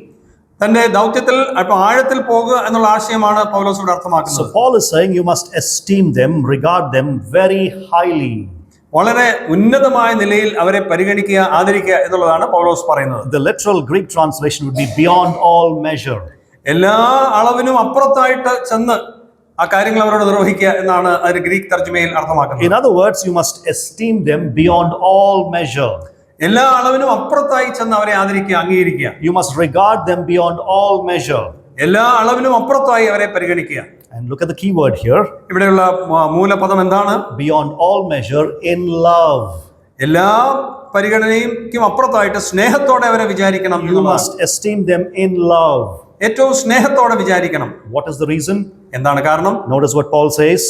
തന്റെ ദൗത്യത്തിൽ അല്പം ആഴത്തിൽ പോകുക എന്നുള്ള ആശയമാണ് പൗലോസ് ഇവിടെ So അർത്ഥമാക്കുന്നത്. Paul is saying you must esteem them, regard them very highly. വളരെ ഉന്നതമായ നിലയിൽ അവരെ പരിഗണിക്കുക, ആദരിക്കുക എന്നുള്ളതാണ് പൗലോസ് പറയുന്നത്. The literal Greek translation would be beyond all measure. എല്ലാ അളവിനും അപ്പുറത്തായിട്ട് ചെന്ന് ആ കാര്യങ്ങൾ അവരോട് നിർവഹിക്കുക എന്നാണ് അതിന്റെ ഗ്രീക്ക് തർജ്ജമയിൽ അർത്ഥമാക്കുന്നത്. In other words, you must esteem them beyond all measure. എല്ലാ അളവിനും അപ്പുറത്തായി ചെന്ന് അവരെ ആദരിക്കുക, അംഗീകരിക്കുക. You must regard them beyond all measure. എല്ലാ അളവിനും അപ്പുറത്തായി അവരെ പരിഗണിക്കുക. And look at the key word here. ഇവിടെയുള്ള മൂലപദം എന്താണ്? Beyond all measure in love. എല്ലാ പരിഗണനയ്ക്കും അപ്പുറത്തായിട്ട് സ്നേഹത്തോടെ അവരെ വിചാരിക്കണം. You must esteem them in love. ഏറ്റവും സ്നേഹത്തോടെ വിചാരിക്കണം. What is the reason? എന്താണ് കാരണം? Notice what Paul says.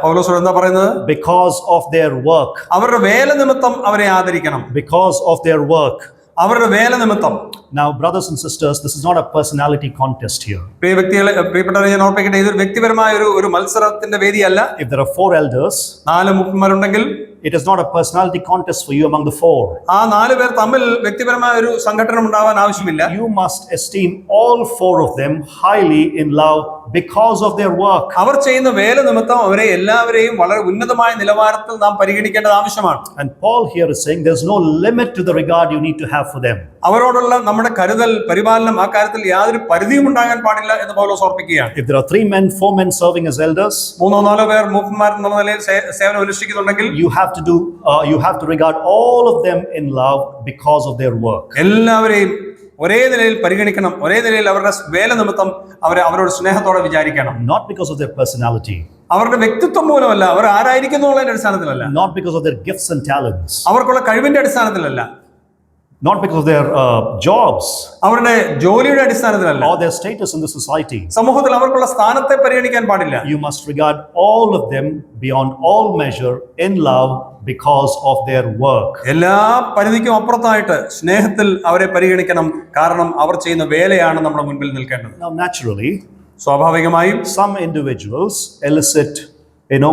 പൗലോസ് എന്താ പറയുന്നത്? Because of their work. അവരുടെ വേല നിമിത്തം അവരെ ആദരിക്കണം. Because of their work. അവരുടെ വേല നിമിത്തം. Now, brothers and sisters, this is not a personality contest here. പ്രിയപ്പെട്ടവരെ, ഞാൻ ഓർപ്പിക്കട്ടെ, ഇതൊരു വ്യക്തിപരമായ ഒരു മത്സരത്തിന്റെ വേദിയല്ല. If there are 4 elders, 4 മൂപ്പന്മാരുണ്ടെങ്കിൽ it is not a personality contest for you among the 4. ആ 4 പേർ തമ്മിൽ വ്യക്തിപരമായ ഒരു സംഘടനം ഉണ്ടാവാൻ ആവശ്യമില്ല. You must esteem all 4 of them highly in love because of their work. അവർ ചെയ്യുന്ന വേല നിമിത്തം അവരെ എല്ലാവരെയും വളരെ ഉന്നതമായ നിലവാരത്തിൽ നാം പരിഗണിക്കേണ്ടത് ആവശ്യമാണ്. And Paul here is saying there's no limit to the regard you need to have for them. അവരോടുള്ള നമ്മുടെ കരുതൽ, പരിപാലനം, ആ കാര്യത്തിൽ യാതൊരു പരിധിയും ഉണ്ടാകാൻ പാടില്ല എന്ന് പൗലോസ് ഓർപ്പിക്കുകയാണ്. If there are 3 men, 4 men serving as elders, 3-4 പേർ മൂപ്പന്മാർ എന്നുള്ള നിലയിൽ സേവനം അനുഷ്ഠിക്കുന്നുണ്ടെങ്കിൽ you have to regard all of them in love because of their work. എല്ലാവരെയും ഒരേ നിലയിൽ പരിഗണിക്കണം, ഒരേ നിലയിൽ അവരുടെ വേല നിമിത്തം അവരോട് സ്നേഹത്തോടെ വിചാരിക്കണം. Not because of their personality. അവരുടെ വ്യക്തിത്വം മൂലമല്ല, അവർ ആരായിരിക്കുന്നു എന്നുള്ളതിന്റെ അടിസ്ഥാനത്തിലല്ല. Not because of their gifts and talents. അവർക്കുള്ള കഴിവിന്റെ അടിസ്ഥാനത്തിലല്ല. Not because of their jobs. അവരുടെ ജോലിയുടെ അടിസ്ഥാനത്തിലല്ല. Or their status in the society. സമൂഹത്തിൽ അവർക്കുള്ള സ്ഥാനത്തെ പരിഗണിക്കാൻ പാടില്ല. You must regard all of them beyond all measure in love because of their work. എല്ലാ പരിധിക്കും അപ്പുറത്തായിട്ട് സ്നേഹത്തിൽ അവരെ പരിഗണിക്കണം. കാരണം അവർ ചെയ്യുന്ന വേലയാണ് നമ്മുടെ മുൻപിൽ നിൽക്കേണ്ടത്. Now, naturally, സ്വാഭാവികമായും some individuals elicit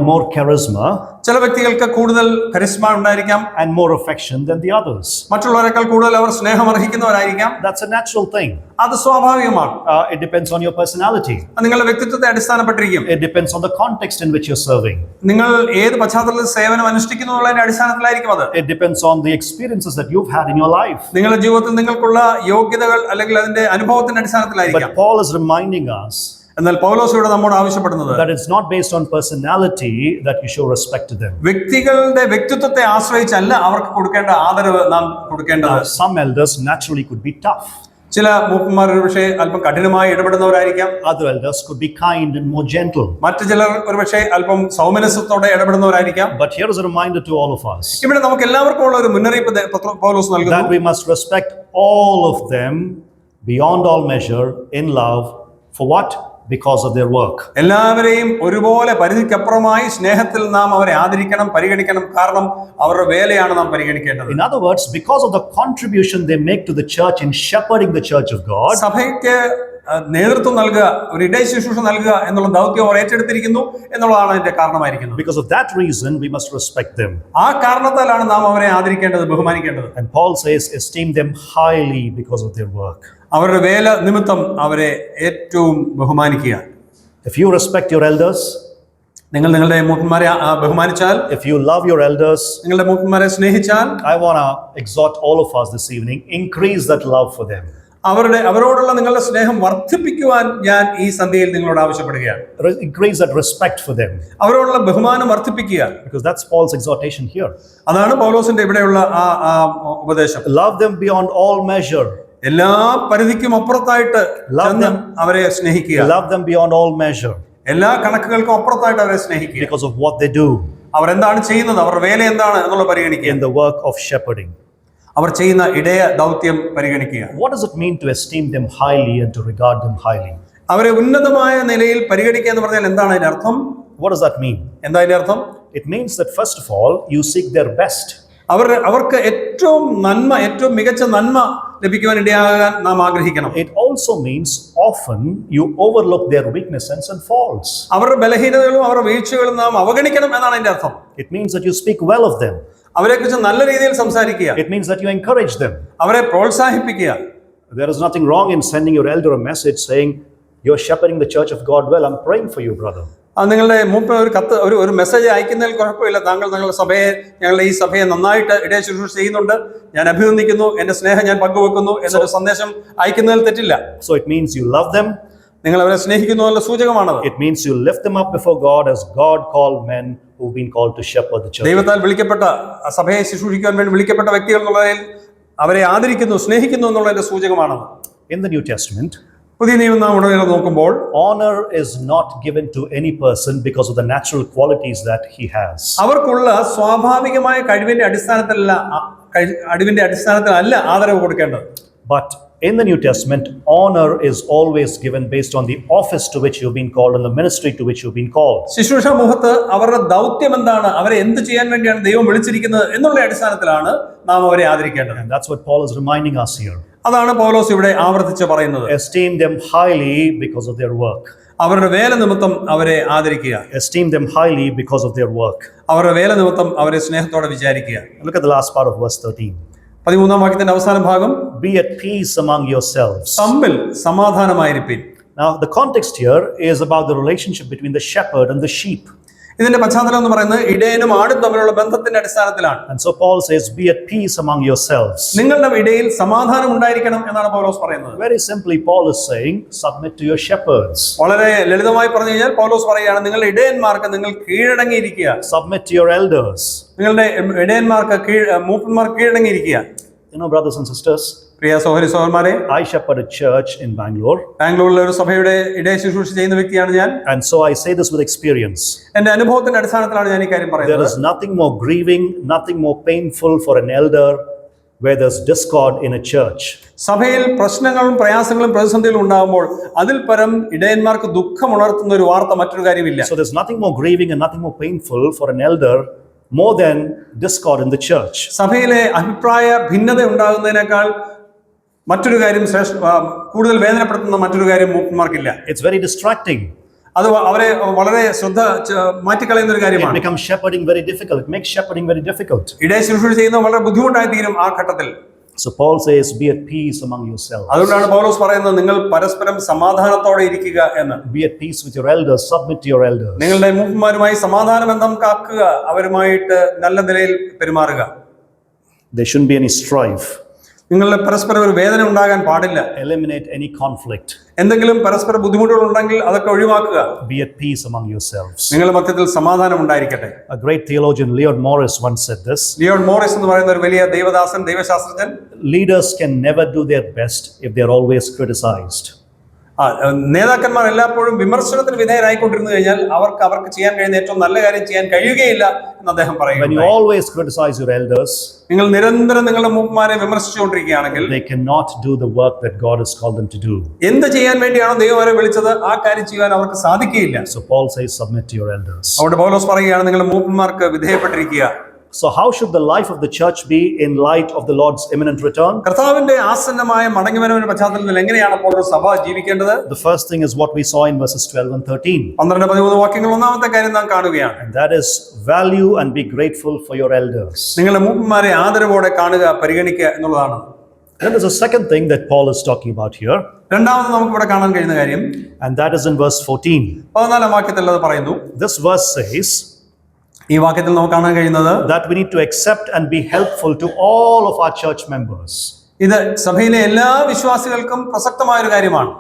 more charisma ചില വ്യക്തികൾക്ക് കൂടുതൽ കരിസ്മ ഉണ്ടായിരിക്കാം and more affection than the others. മറ്റുള്ളവരെക്കാൾ കൂടുതൽ അവർ സ്നേഹം അർഹിക്കുന്നവരായിരിക്കാം. That's a natural thing. അത് സ്വാഭാവികമാണ്. It depends on your personality. നിങ്ങളുടെ വ്യക്തിത്വത്തെ അടിസ്ഥാനപ്പെട്ടിരിക്കും. It depends on the context in which you're serving. നിങ്ങൾ ഏത് പശ്ചാത്തലത്തിൽ സേവനം അനുഷ്ഠിക്കുന്നു എന്നുള്ളതിന്റെ അടിസ്ഥാനത്തിലായിരിക്കും അത്. It depends on the experiences that you've had in your life. നിങ്ങളുടെ ജീവിതത്തിൽ നിങ്ങൾക്കുള്ള യോഗ്യതകൾ അല്ലെങ്കിൽ അതിന്റെ അനുഭവത്തിന്റെ അടിസ്ഥാനത്തിലായിരിക്കാം. But Paul is reminding us എന്നാൽ പൗലോസ് ഇവിടെ നമ്മോട് ആവശ്യപ്പെടുന്നത് that it's not based on personality that you show respect to them. വ്യക്തികളുടെ വ്യക്തിത്വത്തെ ആശ്രയിച്ചല്ല അവർക്ക് കൊടുക്കേണ്ട ആദരവ് നാം കൊടുക്കേണ്ടത്. Some elders naturally could be tough. ചില മൂപ്പന്മാർ ഒരുപക്ഷെ അല്പം കഠിനമായി ഇടപെടുന്നവരായിരിക്കാം. Other elders could be kind and more gentle. മറ്റു ചിലർ ഒരുപക്ഷെ അല്പം സൗമനസ്യത്തോടെ ഇടപെടുന്നവരായിരിക്കാം. But here is a reminder to all of us ഇവിടെ നമുക്ക് എല്ലാവർക്കും ഉള്ള ഒരു മുന്നറിയിപ്പ് പൗലോസ് നൽകുന്നു. that we must respect all of them beyond all measure in love. For what? because of their work. എല്ലാവരെയും ഒരുപോലെ പരിധിക്കപ്പുറമായി സ്നേഹത്തിൽ നാം അവരെ ആദരിക്കണം, പരിഗണിക്കണം. കാരണം അവരുടെ വേലയാണ് നാം പരിഗണിക്കേണ്ടത്. In other words, because of the contribution they make to the church in shepherding the church of God, സഭയ്ക്ക് നേതൃത്വം നൽകുക, ഒരു ഇടയ ശുശ്രൂഷ നൽകുക എന്നുള്ള ദൗത്യം അവർ ഏറ്റെടുത്തിരിക്കുന്നു എന്നുള്ളതാണ് അതിന്റെ കാരണമായിരിക്കുന്നത്. because of that reason, we must respect them. ആ കാരണത്താലാണ് നാം അവരെ ആദരിക്കേണ്ടത്, ബഹുമാനിക്കേണ്ടത്. And Paul says, esteem them highly because of their work. അവരുടെ വേല നിമിത്തം അവരെ ഏറ്റവും ബഹുമാനിക്കുക. If you respect your elders, നിങ്ങൾ നിങ്ങളുടെ മൂപ്പന്മാരെ ബഹുമാനിച്ചാൽ, if you love your elders, നിങ്ങളുടെ മൂപ്പന്മാരെ സ്നേഹിച്ചാൽ, I want to exhort all of us this evening, increase that love for them. അവരോടുള്ള നിങ്ങളുടെ സ്നേഹം വർദ്ധിപ്പിക്കുവാൻ ഞാൻ ഈ സന്ധ്യയിൽ നിങ്ങളോട് ആവശ്യപ്പെടുകയാണ്. Increase that respect for them. അവരോടുള്ള ബഹുമാനം വർദ്ധിപ്പിക്കുക. Because that's Paul's exhortation here. അതാണ് പൗലോസിന്റെ ഇവിടെയുള്ള ആ ഉപദേശം. Love them beyond all measure. എല്ലാ പരിധിക്കും അപ്പുറത്തായിട്ട് അവരെ സ്നേഹിക്കുക. Love them beyond all measure. എല്ലാ കണക്കുകൾക്കും അപ്പുറത്തായിട്ട് അവരെ സ്നേഹിക്കുക. Because of what they do. അവർ എന്താണ് ചെയ്യുന്നത്, അവരുടെ വേല എന്താണ് എന്നുള്ളത് പരിഗണിക്കുക. In the work of shepherding. അവർ ചെയ്യുന്ന ഇടയ ദൗത്യം പരിഗണിക്കുക. What does it mean to esteem them highly and to regard them highly? അവരെ ഉന്നതമായ നിലയിൽ പരിഗണിക്കുക എന്ന് പറഞ്ഞാൽ എന്താണ് അതിന്റെ അർത്ഥം? What does that mean? എന്താ അതിന്റെ അർത്ഥം? It means that first of all, you seek their best. അവർക്ക് ഏറ്റവും മികച്ച നന്മ ലഭിക്കുവാൻ ഇടയാകാൻ നാം ആഗ്രഹിക്കണം. It also means often you overlook their weaknesses and faults. അവരുടെ ബലഹീനതകളും അവരുടെ വീഴ്ചകളും നാം അവഗണിക്കണം എന്നാണ് അതിന്റെ അർത്ഥം. It means that you speak well of them. അവരെക്കുറിച്ച് നല്ല രീതിയിൽ സംസാരിക്കുക. It means that you encourage them. അവരെ പ്രോത്സാഹിപ്പിക്കുക. There is nothing wrong in sending your elder a message saying, "You're shepherding the church of God well. I'm praying for you, brother." നിങ്ങളുടെ മൂപ്പൻ ഒരു കത്ത് ഒരു മെസ്സേജ് അയക്കുന്നതിൽ കുഴപ്പമില്ല. ഞങ്ങളുടെ ഈ സഭയെ നന്നായിട്ട് ഇടയ ശുശ്രൂഷ ചെയ്യുന്നുണ്ട്, ഞാൻ അഭിനന്ദിക്കുന്നു, എന്റെ സ്നേഹം ഞാൻ പങ്കുവെക്കുന്നു എന്നൊരു സന്ദേശം അയക്കുന്നതിൽ തെറ്റില്ല. So it means you love them. നിങ്ങൾ അവരെ സ്നേഹിക്കുന്നു എന്നുള്ള സൂചകമാണത്. It means you lift them up before God as God called men who've been called to shepherd the church. ദൈവത്താൽ വിളിക്കപ്പെട്ട സഭയെ ശുശ്രൂഷിക്കാൻ വേണ്ടി വിളിക്കപ്പെട്ട വ്യക്തികൾ എന്നുള്ളതിൽ അവരെ ആദരിക്കുന്നു, സ്നേഹിക്കുന്നു എന്നുള്ളതിന്റെ സൂചകമാണത്. In the New Testament, പുതിയ നിയമം നാം ഉടനെ നോക്കുമ്പോൾ, honor is not given to any person because of the natural qualities that he has. അവർക്കുള്ള സ്വാഭാവികമായ കഴിവിന്റെ അടിസ്ഥാനത്തിലല്ല ആദരവ് കൊടുക്കേണ്ടത്. But in the New Testament, honor is always given based on the office to which you've been called and the ministry to which you've been called. ശുശ്രൂഷ മുഖത്ത് അവരുടെ ദൗത്യം എന്താണ്, അവരെ എന്ത് ചെയ്യാൻ വേണ്ടിയാണ് ദൈവം വിളിച്ചിരിക്കുന്നത് എന്നുള്ള അടിസ്ഥാനത്തിലാണ് നാം അവരെ ആദരിക്കേണ്ടത്. And that's what Paul is reminding us here. അതാണ് പൗലോസ് ഇവിടെ ആവർത്തിച്ച് പറയുന്നത്. Esteem them highly because of their work. അവരുടെ വേല നിമിത്തം അവരെ ആദരിക്കുക. Esteem them highly because of their work. അവരുടെ വേല നിമിത്തം അവരെ സ്നേഹത്തോടെ വിചാരിക്കുക. Look at the last part of verse 13. 13-ാം വാക്യത്തിന്റെ അവസാന ഭാഗം, Be at peace among yourselves. തമ്മിൽ സമാധാനമായിരിപ്പിൻ. Now the context here is about the relationship between the shepherd and the sheep. ഇതിന്റെ പശ്ചാത്തലം എന്ന് പറയുന്നത് ഇടയനും ആടും തമ്മിലുള്ള ബന്ധത്തിന്റെ അടിസ്ഥാനത്തിലാണ്. And so Paul says, be at peace among yourselves. നിങ്ങളുടെ ഇടയിൽ സമാധാനം ഉണ്ടായിരിക്കണം എന്നാണ് പൗലോസ് പറയുന്നത്. Very simply, Paul is saying, submit to your shepherds. വളരെ ലളിതമായി പറഞ്ഞു കഴിഞ്ഞാൽ പൗലോസ് പറയുകയാണ്, നിങ്ങളുടെ ഇടയന്മാർക്ക് നിങ്ങൾ കീഴടങ്ങിയിരിക്കുക. Submit to your elders. നിങ്ങളുടെ ഇടയന്മാർക്ക് മൂപ്പന്മാർക്ക് കീഴടങ്ങിയിരിക്കുക. You know, brothers and sisters, പ്രിയ സഹോദരന്മാരെ, I shepherd a church in Bangalore. ബാംഗ്ലൂരിലെ ഒരു സഭയുടെ ഇടയ ശുശ്രൂഷ ചെയ്യുന്ന വ്യക്തിയാണ് ഞാൻ. And so I say this with experience. എന്റെ അനുഭവത്തിന്റെ അടിസ്ഥാനത്തിലാണ് ഞാൻ ഈ കാര്യം പറയുന്നത്. There is nothing more grieving, nothing more painful for an elder where there's discord in a church. സഭയിൽ പ്രശ്നങ്ങളും പ്രയാസങ്ങളും പ്രതിസന്ധികളും ഉണ്ടാകുമ്പോൾ അതിൽ പരം ഇടയന്മാർക്ക് ദുഃഖം ഉണർത്തുന്ന ഒരു വാർത്ത മറ്റൊരു കാര്യമില്ല. So there's nothing more grieving and nothing more painful for an elder more than discord in the church. സഭയിലെ അഭിപ്രായ ഭിന്നത ഉണ്ടാകുന്നതിനേക്കാൾ മറ്റൊരു കാര്യം കൂടുതൽ വേദനപ്പെടുത്തുന്ന മറ്റൊരു കാര്യം മൂപ്പന്മാർക്കില്ല. It's very distracting. അത് അവരെ വളരെ ശ്രദ്ധ മാറ്റിക്കളയുന്ന ഒരു കാര്യമാണ്. It becomes shepherding very difficult. It makes shepherding very difficult. ഇടയ ശുശ്രൂഷ ചെയ്യുന്നത് വളരെ ബുദ്ധിമുട്ടായി തീരും ആ ഘട്ടത്തിൽ. So Paul says, be at peace among yourselves. അതുകൊണ്ടാണ് പൗലോസ് പറയുന്നത്, നിങ്ങൾ പരസ്പരം സമാധാനത്തോടെ ഇരിക്കുക എന്ന്. Be at peace with your elders. Submit to your elders. നിങ്ങളുടെ മൂപ്പന്മാരുമായി സമാധാന ബന്ധം കാക്കുക, അവരുമായിട്ട് നല്ല നിലയിൽ പെരുമാറുക. There shouldn't be any strife. നിങ്ങളുടെ പരസ്പരം ഒരു വേദന ഉണ്ടാകാൻ പാടില്ല. Eliminate any conflict. എന്തെങ്കിലും പരസ്പര ബുദ്ധിമുട്ടുകൾ ഉണ്ടെങ്കിൽ അതൊക്കെ ഒഴിവാക്കുക. Be at peace among yourselves. നിങ്ങളുടെ മധ്യത്തിൽ സമാധാനം ഉണ്ടായിരിക്കട്ടെ. A great theologian, Leon Morris, once said this. Leon Morris എന്ന് പറയുന്ന ഒരു വലിയ ദൈവദാസൻ, ദൈവശാസ്ത്രജ്ഞൻ, Leaders can never do their best if they're always criticized. നേതാക്കന്മാർ എല്ലായ്പ്പോഴും വിമർശനത്തിന് വിധേയരായിക്കൊണ്ടിരുന്നു കഴിഞ്ഞാൽ അവർക്ക് ചെയ്യാൻ കഴിയുന്ന ഏറ്റവും നല്ല കാര്യം ചെയ്യാൻ കഴിയുകയില്ല എന്ന് അദ്ദേഹം When you പറയുന്നു. always criticize your elders, നിങ്ങൾ നിരന്തരം നിങ്ങളുടെ മൂപ്പന്മാരെ വിമർശിച്ചുകൊണ്ടിരിക്കുകയാണെങ്കിൽ they cannot do the work that God has called them to do. എന്ത് ചെയ്യാൻ വേണ്ടിയാണോ ദൈവം അവരെ വിളിച്ചത് ആ കാര്യം ചെയ്യാൻ അവർക്ക് സാധിക്കുകയില്ല. So Paul says, submit to your elders. അതുകൊണ്ട് പൗലോസ് പറയുകയാണ്, നിങ്ങളുടെ മൂപ്പന്മാർക്ക് വിധേയപ്പെട്ടിരിക്കുക. So how should the life of the church be in light of the Lord's imminent return? കർത്താവിന്റെ ആസന്നമായ മടങ്ങിവരവിന്റെ പശ്ചാത്തലത്തിൽ എങ്ങനെയാണ് അപ്പോൾ ഒരു സഭ ജീവിക്കേണ്ടത്? The first thing is what we saw in verses 12 and 13. 12-13 വാക്യങ്ങൾ ഒന്നാമത്തെ കാര്യം നാം കാണുകയാണ്. And that is value and be grateful for your elders. നിങ്ങളുടെ മൂപ്പന്മാരെ ആദരവോടെ കാണുക, പരിഗണിക്കുക എന്നുള്ളതാണ്. Then there's a second thing that Paul is talking about here. രണ്ടാമത് നമുക്ക് ഇവിടെ കാണാൻ കഴിയുന്ന കാര്യം, And that is in verse 14. 14-ാം വാക്യത്തിൽ അത് പറയുന്നു. This verse says ഈ വാക്യത്തിൽ നമുക്ക് കാണാൻ കഴിയുന്നത് that we need to accept and be helpful to all of our church members. ഇത് സഭയിലെ എല്ലാ വിശ്വാസികൾക്കും പ്രസക്തമായ ഒരു കാര്യമാണ്.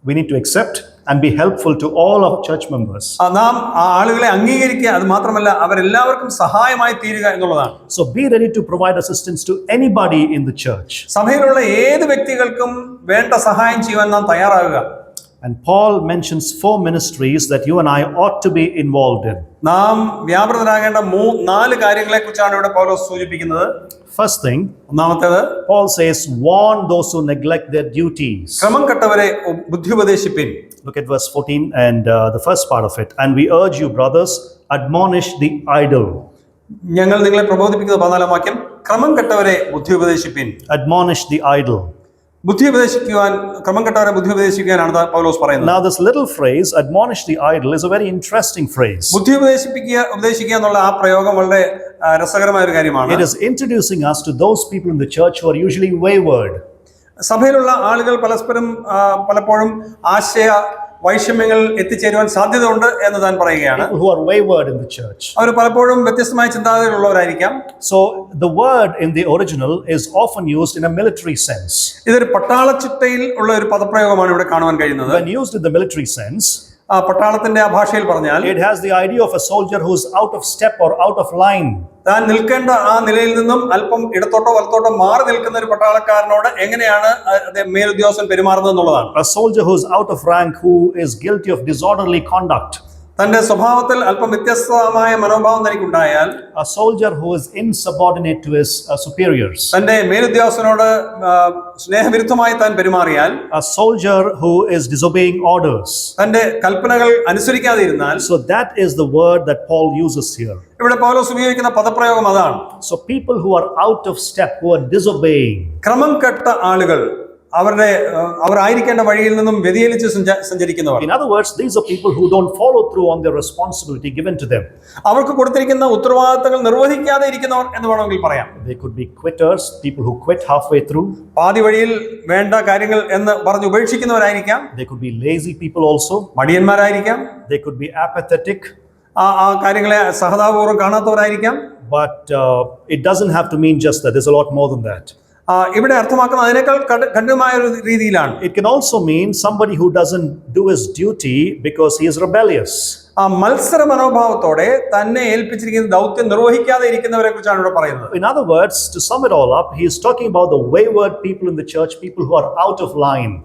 We need to accept and be helpful to all of church members. നാം ആ ആളുകളെ അംഗീകരിക്കുക, അത് മാത്രമല്ല അവരെല്ലാവർക്കും സഹായമായി തീരുക എന്നുള്ളതാണ്. So be ready to provide assistance to anybody in the church. സഭയിലുള്ള ഏത് വ്യക്തികൾക്കും വേണ്ട സഹായം ചെയ്യുവാൻ നാം തയ്യാറാകുക. And Paul mentions 4 ministries that you and I ought to be involved in. നാം വ്യാപൃതരാകേണ്ട 4 കാര്യങ്ങളെ കുറിച്ചാണ് ഇവിടെ പൗലോസ് സൂചിപ്പിക്കുന്നത്. First thing, ഒന്നാമത്തേത്, Paul says, warn those who neglect their duties. ക്രമം കെട്ടവരെ ബുദ്ധി ഉപദേശിപ്പിൻ. Look at verse 14 and the first part of it. And we urge you, brothers, admonish the idle. ഞങ്ങൾ നിങ്ങളെ പ്രബോധിപ്പിക്കുന്ന 14-ാം വാക്യം, ക്രമം കെട്ടവരെ ബുദ്ധി ഉപദേശിപ്പിൻ. Admonish the idle. ബുദ്ധി ഉപദേശിക്കുവാൻ, ക്രമം കെട്ടവരെ ബുദ്ധി ഉപദേശിക്കുവാനാണ് പൗലോസ് പറയുന്നത്. Now this little phrase, admonish the idle, is a very interesting phrase. ബുദ്ധി ഉപദേശിക്കുക എന്നുള്ള ആ പ്രയോഗം വളരെ രസകരമായ ഒരു കാര്യമാണ്. It is introducing us to those people in the church who are usually wayward. സഭയിലുള്ള ആളുകൾ പലപ്പോഴും ആശയ വൈഷമ്യങ്ങൾ എത്തിച്ചേരുവാൻ സാധ്യതയുണ്ട് എന്ന് താൻ പറയുകയാണ്. People who are wayward in the church. അവർ പലപ്പോഴും വ്യത്യസ്തമായ ചിന്താഗതികളുള്ളവരായിരിക്കാം. So the word in the original is often used in a military sense. ഇതൊരു പട്ടാള ചിട്ടയിൽ ഉള്ള ഒരു പദപ്രയോഗമാണ് ഇവിടെ കാണുവാൻ കഴിയുന്നത്. When used in the military sense, പട്ടാളത്തിന്റെ ആ ഭാഷയിൽ പറഞ്ഞാൽ it has the idea of a soldier who is out of step or out of line. താൻ നിൽക്കേണ്ട ആ നിലയിൽ നിന്നും അല്പം ഇടത്തോട്ടോ വലത്തോട്ടോ മാറി നിൽക്കുന്ന ഒരു പട്ടാളക്കാരനോട് എങ്ങനെയാണ് മേലുദ്യോഗസ്ഥൻ പെരുമാറുന്നത് എന്നുള്ളതാണ്. A soldier who is out of rank, who is guilty of disorderly conduct. തന്റെ സ്വഭാവത്തിൽ അല്പം വ്യത്യസ്തമായ മനോഭാവം തനിക്കുണ്ടായാൽ, A soldier who is insubordinate to his superiors. തന്റെ മേലുദ്യോഗസ്ഥനോട് സ്നേഹവിരുദ്ധമായി താൻ പെരുമാറിയാൽ, A soldier who is disobeying orders. തന്റെ കൽപ്പനകൾ അനുസരിക്കാതെ ഇരുന്നാൽ, So that is the word that Paul uses here. ഇവിടെ പൗലോസ് ഉപയോഗിക്കുന്ന പദപ്രയോഗം അതാണ്. So people who are out of step, who are disobeying. ക്രമം കെട്ട ആളുകൾ, അവരായിരിക്കേണ്ട വഴിയിൽ നിന്നും വ്യതിചലിച്ച് സഞ്ചരിക്കുന്നവർ. In other words, these are people who don't follow through on their responsibility given to them. അവർക്ക് കൊടുത്തിരിക്കുന്ന ഉത്തരവാദിത്തങ്ങൾ നിർവഹിക്കാതെ ഇരിക്കുന്നവർ എന്ന് വേണമെങ്കിൽ പറയാം. They could be quitters, people who quit halfway through. പാതി വഴിയിൽ വേണ്ട കാര്യങ്ങൾ എന്ന് പറഞ്ഞ് ഉപേക്ഷിക്കുന്നവരായിരിക്കാം. They could be lazy people also. മടിയന്മാരായിരിക്കാം. They could be apathetic. ആ കാര്യങ്ങളെ സഹതാപൂർവ്വം കാണാത്തവരായിരിക്കാം. But it doesn't have to mean just that. There's a lot more than that. ഇവിടെ അർത്ഥമാക്കുന്നത് അതിനേക്കാൾ കഠിനമായ ഒരു രീതിയിലാണ്. It can also mean somebody who doesn't do his duty because he is rebellious. മത്സര മനോഭാവത്തോടെ തന്നെ ഏൽപ്പിച്ചിരിക്കുന്ന ദൗത്യം നിർവഹിക്കാതെ ഇരിക്കുന്നവരെ കുറിച്ചാണ് ഇവിടെ പറയുന്നത്. In other words, to sum it all up, he is talking about the wayward people in the church, people who are out of line.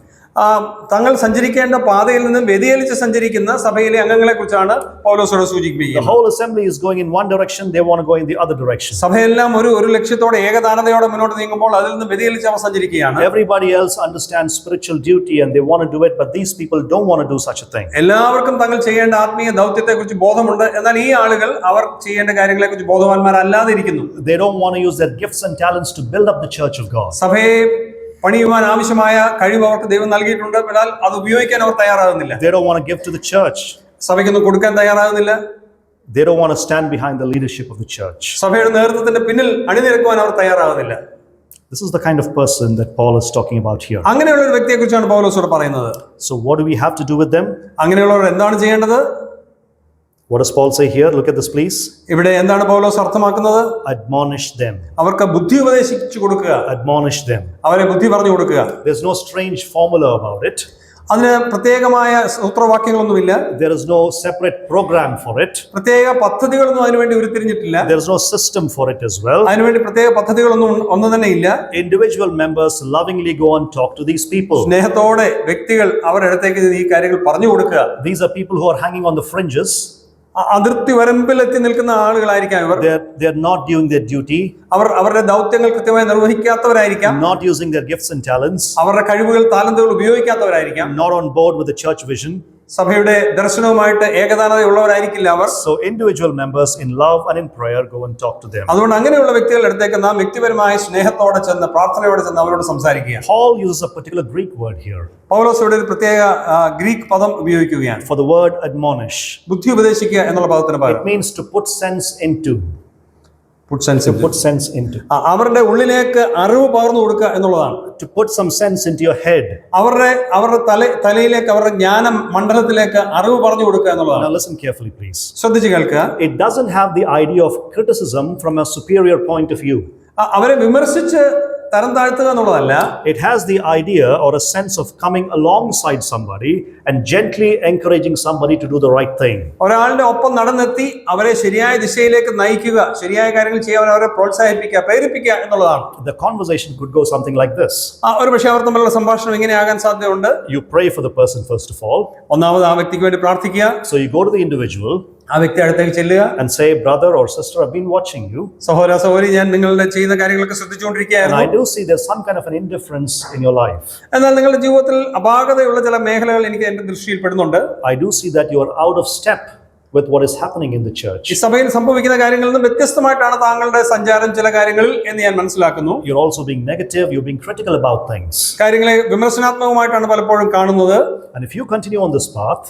തങ്ങൾ സഞ്ചരിക്കേണ്ട പാതയിൽ നിന്നും വ്യതിചലിച്ച് സഞ്ചരിക്കുന്ന സഭയിലെ അംഗങ്ങളെ കുറിച്ചാണ് പൗലോസോട് The സൂചിപ്പിക്കുന്നത്. whole assembly is going in one direction, they want to go in the other direction. സഭയെല്ലാം ഒരു ലക്ഷ്യത്തോടെ ഏകദാനതയോടെ മുന്നോട്ട് നീങ്ങുമ്പോൾ അതിൽ നിന്ന് വ്യതിചലിച്ച് അവർ സഞ്ചരിക്കുകയാണ്. Everybody else understands spiritual duty and they want to do it, but these people don't want to do such a thing. എല്ലാവർക്കും തങ്ങൾ ചെയ്യേണ്ട ആത്മീയ ദൗത്യത്തെ കുറിച്ച് ബോധമുണ്ട്. എന്നാൽ ഈ ആളുകൾ അവർ ചെയ്യേണ്ട കാര്യങ്ങളെ കുറിച്ച് ബോധവാന്മാരല്ലാതെ ഇരിക്കുന്നു. They don't want to use their gifts and talents to build up the church of God. സഭയെ പണിയുവാൻ ആവശ്യമായ കഴിവ് അവർക്ക് ദൈവം നൽകിയിട്ടുണ്ട്. എന്നാൽ അത് ഉപയോഗിക്കാൻ അവർ തയ്യാറാകുന്നില്ല. They don't want to give to the church. സഭയ്ക്കൊന്നും കൊടുക്കാൻ തയ്യാറാകുന്നില്ല. They don't want to stand behind the leadership of the church. സഭയുടെ നേതൃത്വത്തിന്റെ പിന്നിൽ അണിനിരക്കുവാൻ അവർ തയ്യാറാകുന്നില്ല. This is the kind of person that Paul is talking about here. അങ്ങനെയുള്ള ഒരു വ്യക്തിയെ കുറിച്ചാണ് പൗലോസ് പറയുന്നത്. So what do we have to do with them? അങ്ങനെയുള്ളവർ എന്താണ് ചെയ്യേണ്ടത്? What does Paul say here? Look at this, please. ഇവിടെ എന്താണ് പൗലോസ് അർത്ഥമാക്കുന്നത്? Admonish them. അവർക്ക് ബുദ്ധി ഉപദേശിച്ചു കൊടുക്കുക. Admonish them. അവരെ ബുദ്ധി പറഞ്ഞു കൊടുക്കുക. There's no strange formula about it. അതിന് പ്രത്യേകമായ സൂത്രവാക്യങ്ങളൊന്നുമില്ല. There is no separate program for it. പ്രത്യേക പദ്ധതികളൊന്നും അതിനുവേണ്ടി ഉരുത്തിരിഞ്ഞിട്ടില്ല. There is no system for it as well. അതിനുവേണ്ടി പ്രത്യേക ഒന്നും തന്നെ ഇല്ല. Individual members lovingly go and talk to these people. സ്നേഹത്തോടെ വ്യക്തികൾ അവരുടെ അടുത്തേക്ക് ഈ കാര്യങ്ങൾ പറഞ്ഞു കൊടുക്കുക. These are people who are hanging on the fringes. അതിർത്തി വരമ്പിലെത്തി നിൽക്കുന്ന ആളുകളായിരിക്കാം ഇവർ. They are not doing their duty. അവരുടെ ദൗത്യങ്ങൾ കൃത്യമായി നിർവഹിക്കാത്തവരായിരിക്കാം. Not using their gifts and talents. അവരുടെ കഴിവുകൾ താലന്തുകൾ ഉപയോഗിക്കാത്തവരായിരിക്കാം. Not on board with the church vision. സഭയുടെ ദർശനവുമായിട്ട് ഏകതാനതയുള്ളവരായിരിക്കില്ല അവർ. So individual members in love and in prayer go and talk to them. അതുകൊണ്ട് അങ്ങനെയുള്ള വ്യക്തികളുടെ അടുത്തേക്ക് നാം വ്യക്തിപരമായ സ്നേഹത്തോടെ ചെന്ന് പ്രാർത്ഥനയോടെ ചെന്ന് അവരോട് സംസാരിക്കുക. Paul uses a particular Greek word here. പൗലോസ് ഇവിടെ ഒരു പ്രത്യേക ഗ്രീക്ക് പദം ഉപയോഗിക്കുകയാണ്. For the word admonish. ബുദ്ധി ഉപദേശിക്കുക എന്നുള്ള പദത്തിന് പകരം. It means to put sense into. Put sense into. അവരുടെ ഉള്ളിലേക്ക് അറിവ് പകർന്നു കൊടുക്കുക എന്നുള്ളതാണ്. To put some sense into your head. അവരുടെ തലയിലേക്ക് അവരുടെ ജ്ഞാന മണ്ഡലത്തിലേക്ക് അറിവ് പറഞ്ഞു കൊടുക്കുക എന്നുള്ളതാണ്. Now listen carefully please. ശ്രദ്ധിച്ച് കേൾക്കുക. It doesn't have the idea of criticism from a superior point of view. അവരെ വിമർശിച്ച് തരം താഴ്ത്തുക എന്നുള്ളതല്ല. It has the idea or a sense of coming alongside somebody and gently encouraging somebody to do the right thing. ഒരാളുടെ ഒപ്പം നടന്നെത്തി അവരെ ശരിയായ ദിശയിലേക്ക് നയിക്കുക, ശരിയായ കാര്യങ്ങൾ ചെയ്യാൻ അവരെ പ്രോത്സാഹിപ്പിക്കുക, പ്രേരിപ്പിക്കുക എന്നുള്ളതാണ്. The conversation could go something like this. ഒരു പക്ഷേ അവർ തമ്മിലുള്ള സംഭാഷണം ഇങ്ങനെ ആകാൻ സാധ്യതയുണ്ട്. You pray for the person first of all. ഒന്നാമത് ആ വ്യക്തിക്ക് വേണ്ടി പ്രാർത്ഥിക്കുക. So you go to the individual. ആ വ്യക്തി അടുത്തേക്ക് ചെല്ലുക. And say, brother or sister, I've been watching you. സഹോദര സഹോദരി, ഞാൻ നിങ്ങളുടെ ചെയ്യുന്ന കാര്യങ്ങളൊക്കെ ശ്രദ്ധിച്ചുകൊണ്ടിരിക്കുകയായിരുന്നു. And I do see there's some kind of an indifference in your life. എന്നാൽ നിങ്ങളുടെ ജീവിതത്തിൽ അപാകതയുള്ള ചില മേഖലകൾ എനിക്ക് എന്റെ ദൃഷ്ടിയിൽ പെടുന്നുണ്ട്. I do see that you are out of step with what is happening in the church. ഈ സഭയിൽ സംഭവിക്കുന്ന കാര്യങ്ങളിൽ നിന്ന് വ്യത്യസ്തമായിട്ടാണ് താങ്കളുടെ സഞ്ചാരം ചില കാര്യങ്ങളിൽ എന്ന് ഞാൻ മനസ്സിലാക്കുന്നു. You're also being negative, you're being critical about things. കാര്യങ്ങളെ വിമർശനാത്മകമായിട്ടാണ് പലപ്പോഴും കാണുന്നത്. And if you continue on this path,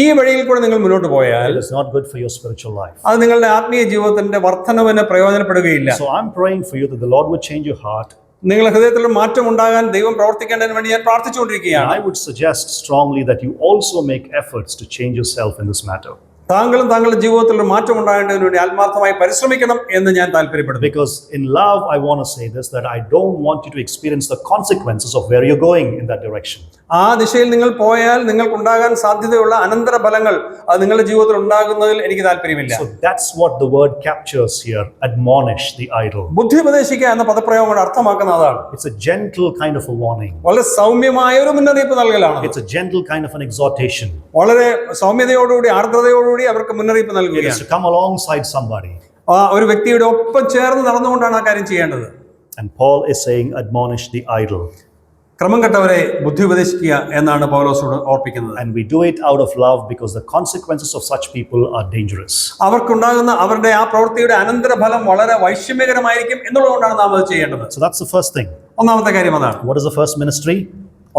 ഈ വഴിയിൽ കൂടെ നിങ്ങൾ മുന്നോട്ട് പോയാൽ it is not good for your spiritual life. അത് നിങ്ങളുടെ ആത്മീയ ജീവിതത്തിന്റെ വർധനവിന് പ്രയോജനപ്പെടുകയില്ല. So I'm praying for you that the Lord would change your heart. നിങ്ങളുടെ ഹൃദയത്തിൽ ഒരു മാറ്റം ഉണ്ടാകാൻ ദൈവം പ്രവർത്തിക്കേണ്ടതിന് വേണ്ടി ഞാൻ പ്രാർത്ഥിച്ചുകൊണ്ടിരിക്കുകയാണ്. I would suggest strongly that you also make efforts to change yourself in this matter. താങ്കളും താങ്കളുടെ ജീവിതത്തിൽ ഒരു മാറ്റം ഉണ്ടാകേണ്ടതിന് വേണ്ടി ആത്മാർത്ഥമായി പരിശ്രമിക്കണം എന്ന് ഞാൻ താല്പര്യപ്പെടുന്നു. Because in love I want to say this, that I don't want you to experience the consequences of where you're going in that direction. ആ ദിശയിൽ നിങ്ങൾ പോയാൽ നിങ്ങൾക്കുണ്ടാകാൻ സാധ്യതയുള്ള അനന്തര ഫലങ്ങൾ അത് നിങ്ങളുടെ ജീവിതത്തിൽ ഉണ്ടാകുന്നതിൽ എനിക്ക് താല്പര്യമില്ല. So that's what the word captures here, admonish the idle. ബുദ്ധി ഉപദേശിക്കുക എന്ന പദപ്രയോഗം കൊണ്ട് അർത്ഥമാക്കുന്ന അതാണ്. It's a gentle kind of a warning. വളരെ സൗമ്യമായ ഒരു മുന്നറിയിപ്പ് നൽകലാണ്. It's a gentle kind of an exhortation. വളരെ സൗമ്യതയോടുകൂടി ആർദ്രതയോടുകൂടി അവർക്ക് മുന്നറിയിപ്പ് It is നൽകുകയാണ്. to come alongside somebody. ഒരു വ്യക്തിയുടെ ഒപ്പം ചേർന്ന് നടന്നുകൊണ്ടാണ് ആ കാര്യം ചെയ്യേണ്ടത്. And Paul is saying, admonish the idle. ക്രമം കെട്ടവരെ ബുദ്ധി ഉപദേശിക്കുക എന്നാണ് പൗലോസോട് ഓർപ്പിക്കുന്നത്. And we do it out of love because the consequences of such people are dangerous. അവർക്കുണ്ടാകുന്ന അവരുടെ ആ പ്രവൃത്തിയുടെ അനന്തരഫലം വളരെ വൈഷമ്യകരമായിരിക്കും എന്നുള്ളതുകൊണ്ടാണ് നാം അത് ചെയ്യേണ്ടത്. So that's the first thing. ഒന്നാമത്തെ കാര്യം അതാണ്. What is the first ministry?